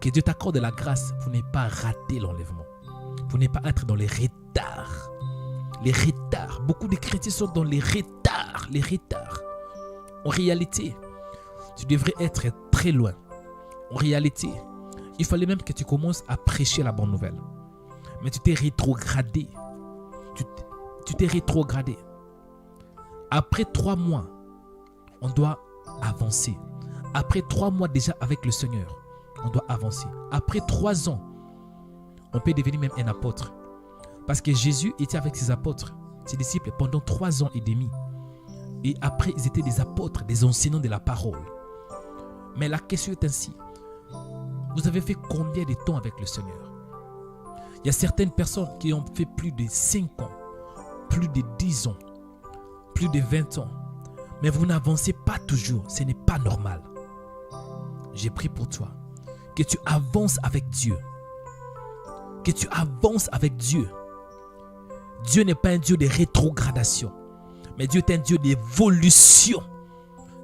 Que Dieu t'accorde la grâce pour ne pas rater l'enlèvement. Pour ne pas être dans les retards. Les retards. Beaucoup de chrétiens sont dans les retards. Les retards. En réalité, tu devrais être très loin. En réalité, il fallait même que tu commences à prêcher la bonne nouvelle. Mais tu t'es rétrogradé. Tu t'es rétrogradé. Après 3 mois, on doit avancer. Après 3 mois déjà avec le Seigneur, on doit avancer. Après 3 ans, on peut devenir même un apôtre. Parce que Jésus était avec ses apôtres, ses disciples, pendant 3 ans et demi. Et après, ils étaient des apôtres, des enseignants de la parole. Mais la question est ainsi. Vous avez fait combien de temps avec le Seigneur? Il y a certaines personnes qui ont fait plus de 5 ans, plus de 10 ans, plus de 20 ans. Mais vous n'avancez pas toujours. Ce n'est pas normal. J'ai prié pour toi. Que tu avances avec Dieu. Que tu avances avec Dieu. Dieu n'est pas un Dieu de rétrogradation. Mais Dieu est un Dieu d'évolution.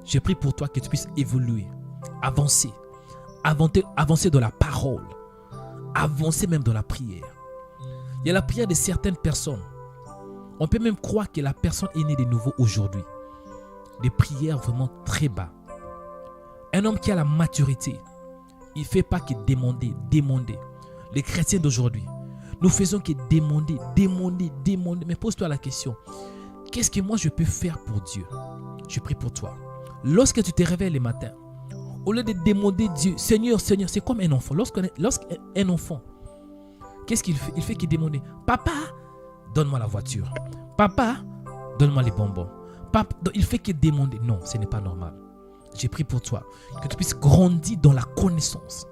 J'ai prié pour toi que tu puisses évoluer. Avancer. Avancer dans la parole. Avancer même dans la prière. Il y a la prière de certaines personnes. On peut même croire que la personne est née de nouveau aujourd'hui. Des prières vraiment très bas. Un homme qui a la maturité, il ne fait pas que demander. Les chrétiens d'aujourd'hui, nous faisons que demander. Mais pose-toi la question, qu'est-ce que moi je peux faire pour Dieu? Je prie pour toi. Lorsque tu te réveilles le matin, au lieu de demander Dieu, Seigneur, c'est comme un enfant. Lorsqu'un enfant, qu'est-ce qu'il fait? Il fait que demander, papa, donne-moi la voiture. Papa, donne-moi les bonbons. Papa, il fait que demander. Non, ce n'est pas normal. J'ai prié pour toi, que tu puisses grandir dans la connaissance,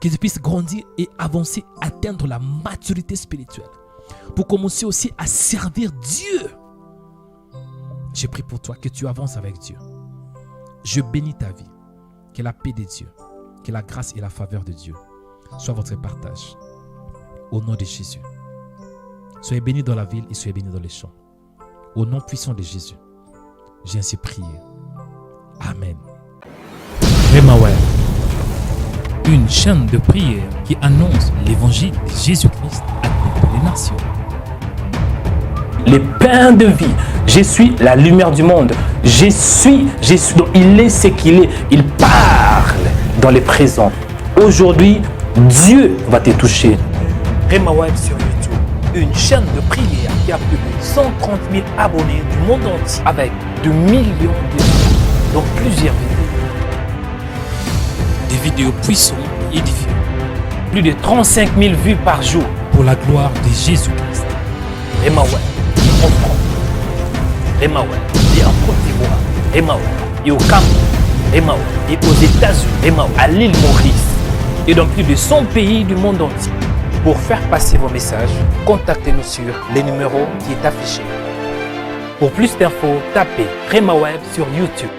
que tu puisses grandir et avancer, atteindre la maturité spirituelle, pour commencer aussi à servir Dieu. J'ai prié pour toi, que tu avances avec Dieu. Je bénis ta vie, que la paix de Dieu, que la grâce et la faveur de Dieu soient votre partage. Au nom de Jésus. Soyez bénis dans la ville et soyez bénis dans les champs. Au nom puissant de Jésus, j'ai ainsi prié. Amen. Remaware, une chaîne de prière qui annonce l'évangile de Jésus-Christ à toutes les nations. Les pains de vie. Je suis la lumière du monde. Je suis. Donc il est ce qu'il est. Il parle dans les présents. Aujourd'hui, Dieu va te toucher. Remaware sur YouTube, une chaîne de prière qui a plus de 130 000 abonnés du monde entier avec de millions de vues dans plusieurs vidéos. Des vidéos puissantes et édifiantes. Plus de 35 000 vues par jour. Pour la gloire de Jésus-Christ. Remaware en France, Remaware et en Côte d'Ivoire, Remaware et au Cameroun, Remaware et aux États-Unis, Remaware à l'île Maurice et dans plus de 100 pays du monde entier. Pour faire passer vos messages, contactez-nous sur les numéros qui est affiché. Pour plus d'infos, tapez Remaware sur YouTube.